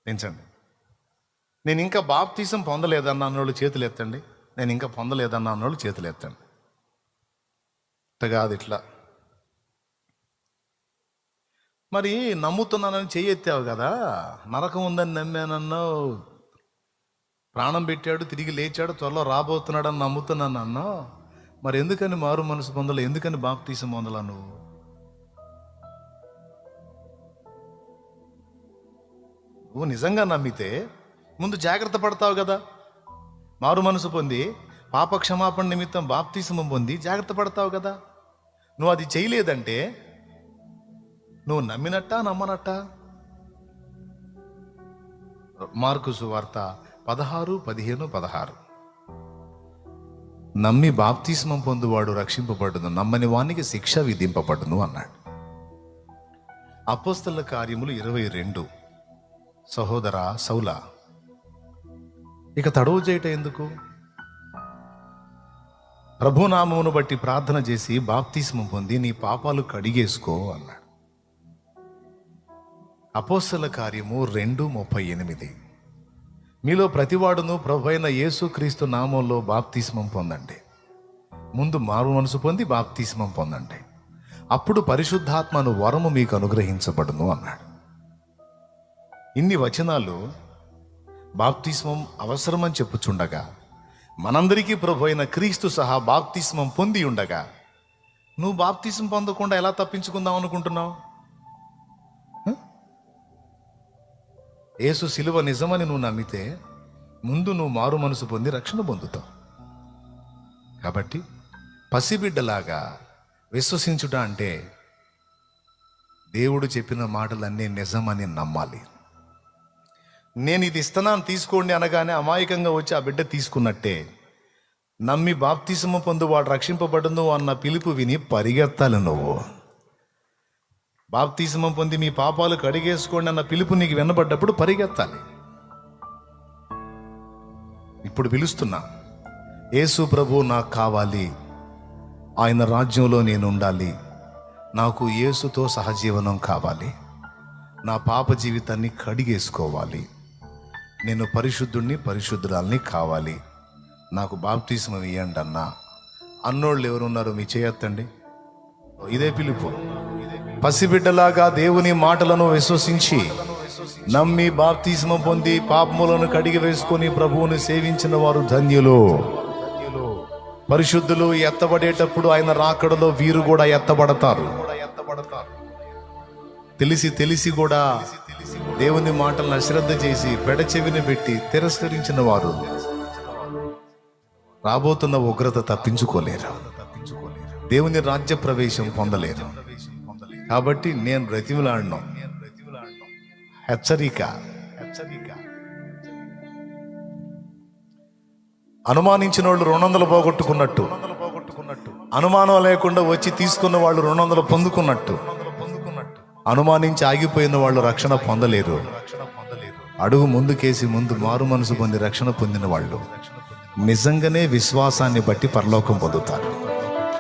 పెంచండి. నేను ఇంకా బాప్తీసం పొందలేదన్న అన్నోళ్ళు చేతులు ఎత్తండి. నేను ఇంకా పొందలేదన్న అన్నోళ్ళు చేతులు ఎత్తండి. ఇట్లా కాదు, ఇట్లా. మరి నమ్ముతున్నానని చెయ్యి ఎత్తావు కదా, నరకం ఉందని నమ్మానన్నావు, ప్రాణం పెట్టాడు, తిరిగి లేచాడు, త్వరలో రాబోతున్నాడు అని నమ్ముతున్నాను అన్నావు. మరి ఎందుకని మారు మనసు పొందలే? ఎందుకని బాప్తీసం పొందలా? నువ్వు నిజంగా నమ్మితే ముందు జాగ్రత్త పడతావు కదా. మారు మనసు పొంది పాప క్షమాపణ నిమిత్తం బాప్తీసం పొంది జాగ్రత్త పడతావు కదా. నువ్వు అది చేయలేదంటే నువ్వు నమ్మినట్టా నమ్మనట్టా? మార్కు సువార్త 16:15-16. నమ్మి బాప్తిస్మం పొందువాడు రక్షింపబడును, నమ్మని వానికి శిక్ష విధింపబడును అన్నాడు. అపోస్తలుల కార్యములు 22. సహోదరా సౌలా, ఇక తడవు చేయట ఎందుకు? ప్రభునామమును బట్టి ప్రార్థన చేసి బాప్తిస్మం పొంది నీ పాపాలు కడిగేసుకో అన్నాడు. అపోస్తలుల కార్యము 2:38. మీలో ప్రతివాడును ప్రభువైన యేసుక్రీస్తు నామంలో బాప్తిస్మం పొందండి. ముందు మారు మనసు పొంది బాప్తిస్మం పొందండి, అప్పుడు పరిశుద్ధాత్మను వరము మీకు అనుగ్రహించబడును అన్నాడు. ఇన్ని వచనాలు బాప్తిస్మం అవసరమని చెప్పుచుండగా, మనందరికీ ప్రభు అయిన క్రీస్తు సహా బాప్తిస్మం పొంది ఉండగా, నువ్వు బాప్తిస్మం పొందకుండా ఎలా తప్పించుకుందాం అనుకుంటున్నావు? యేసు శిలువ నిజమని నువ్వు నమ్మితే ముందు నువ్వు మారు మనసు పొంది రక్షణ పొందుతావు. కాబట్టి పసిబిడ్డలాగా విశ్వసించుట అంటే దేవుడు చెప్పిన మాటలన్నీ నిజమని నమ్మాలి. నేను ఇది ఇస్తున్నాను తీసుకోండి అనగానే అమాయకంగా వచ్చి ఆ బిడ్డ తీసుకున్నట్టే నమ్మి బాప్తిసము పొందు వాడు రక్షింపబడును అన్న పిలుపు విని పరిగెత్తాలి. నువ్వు బాప్తిసమం పొంది మీ పాపాలు కడిగేసుకోండి అన్న పిలుపు నీకు వినబడ్డప్పుడు పరిగెత్తాలి. ఇప్పుడు పిలుస్తున్నా, యేసు ప్రభు నాకు కావాలి, ఆయన రాజ్యంలో నేను ఉండాలి, నాకు యేసుతో సహజీవనం కావాలి, నా పాప జీవితాన్ని కడిగేసుకోవాలి, నేను పరిశుద్ధుణ్ణి పరిశుద్ధురాల్ని కావాలి, నాకు బాప్తిస్మం ఇవ్వండి అన్నోళ్ళు ఎవరున్నారు? మీ చేయొత్తండి. ఇదే పిలుపు. పసిబిడ్డలాగా దేవుని మాటలను విశ్వసించి నమ్మి బాప్తిస్మం పొంది పాపములను కడిగి వేసుకొని ప్రభువుని సేవించిన వారు ధన్యులు. పరిశుద్ధులు ఎత్తబడేటప్పుడు ఆయన రాకడలో వీరు కూడా ఎత్తబడతారు. తెలిసి కూడా దేవుని మాటలను అశ్రద్ధ చేసి పెడచెవిని పెట్టి తిరస్కరించిన వారు రాబోతున్న ఉగ్రత తప్పించుకోలేరు, దేవుని రాజ్య ప్రవేశం పొందలేరు. కాబట్టి నేను బ్రతిమలాడను. హెచ్చరిక. అనుమానించిన వాళ్ళు 200 పోగొట్టుకున్నట్టు, అనుమానం లేకుండా వచ్చి తీసుకున్న వాళ్ళు 200 పొందుకున్నట్టు, అనుమానించి ఆగిపోయిన వాళ్ళు రక్షణ పొందలేరు. అడుగు ముందుకేసి ముందు మారు మనసు పొంది రక్షణ పొందిన వాళ్ళు నిజంగానే విశ్వాసాన్ని బట్టి పరలోకం పొందుతారు.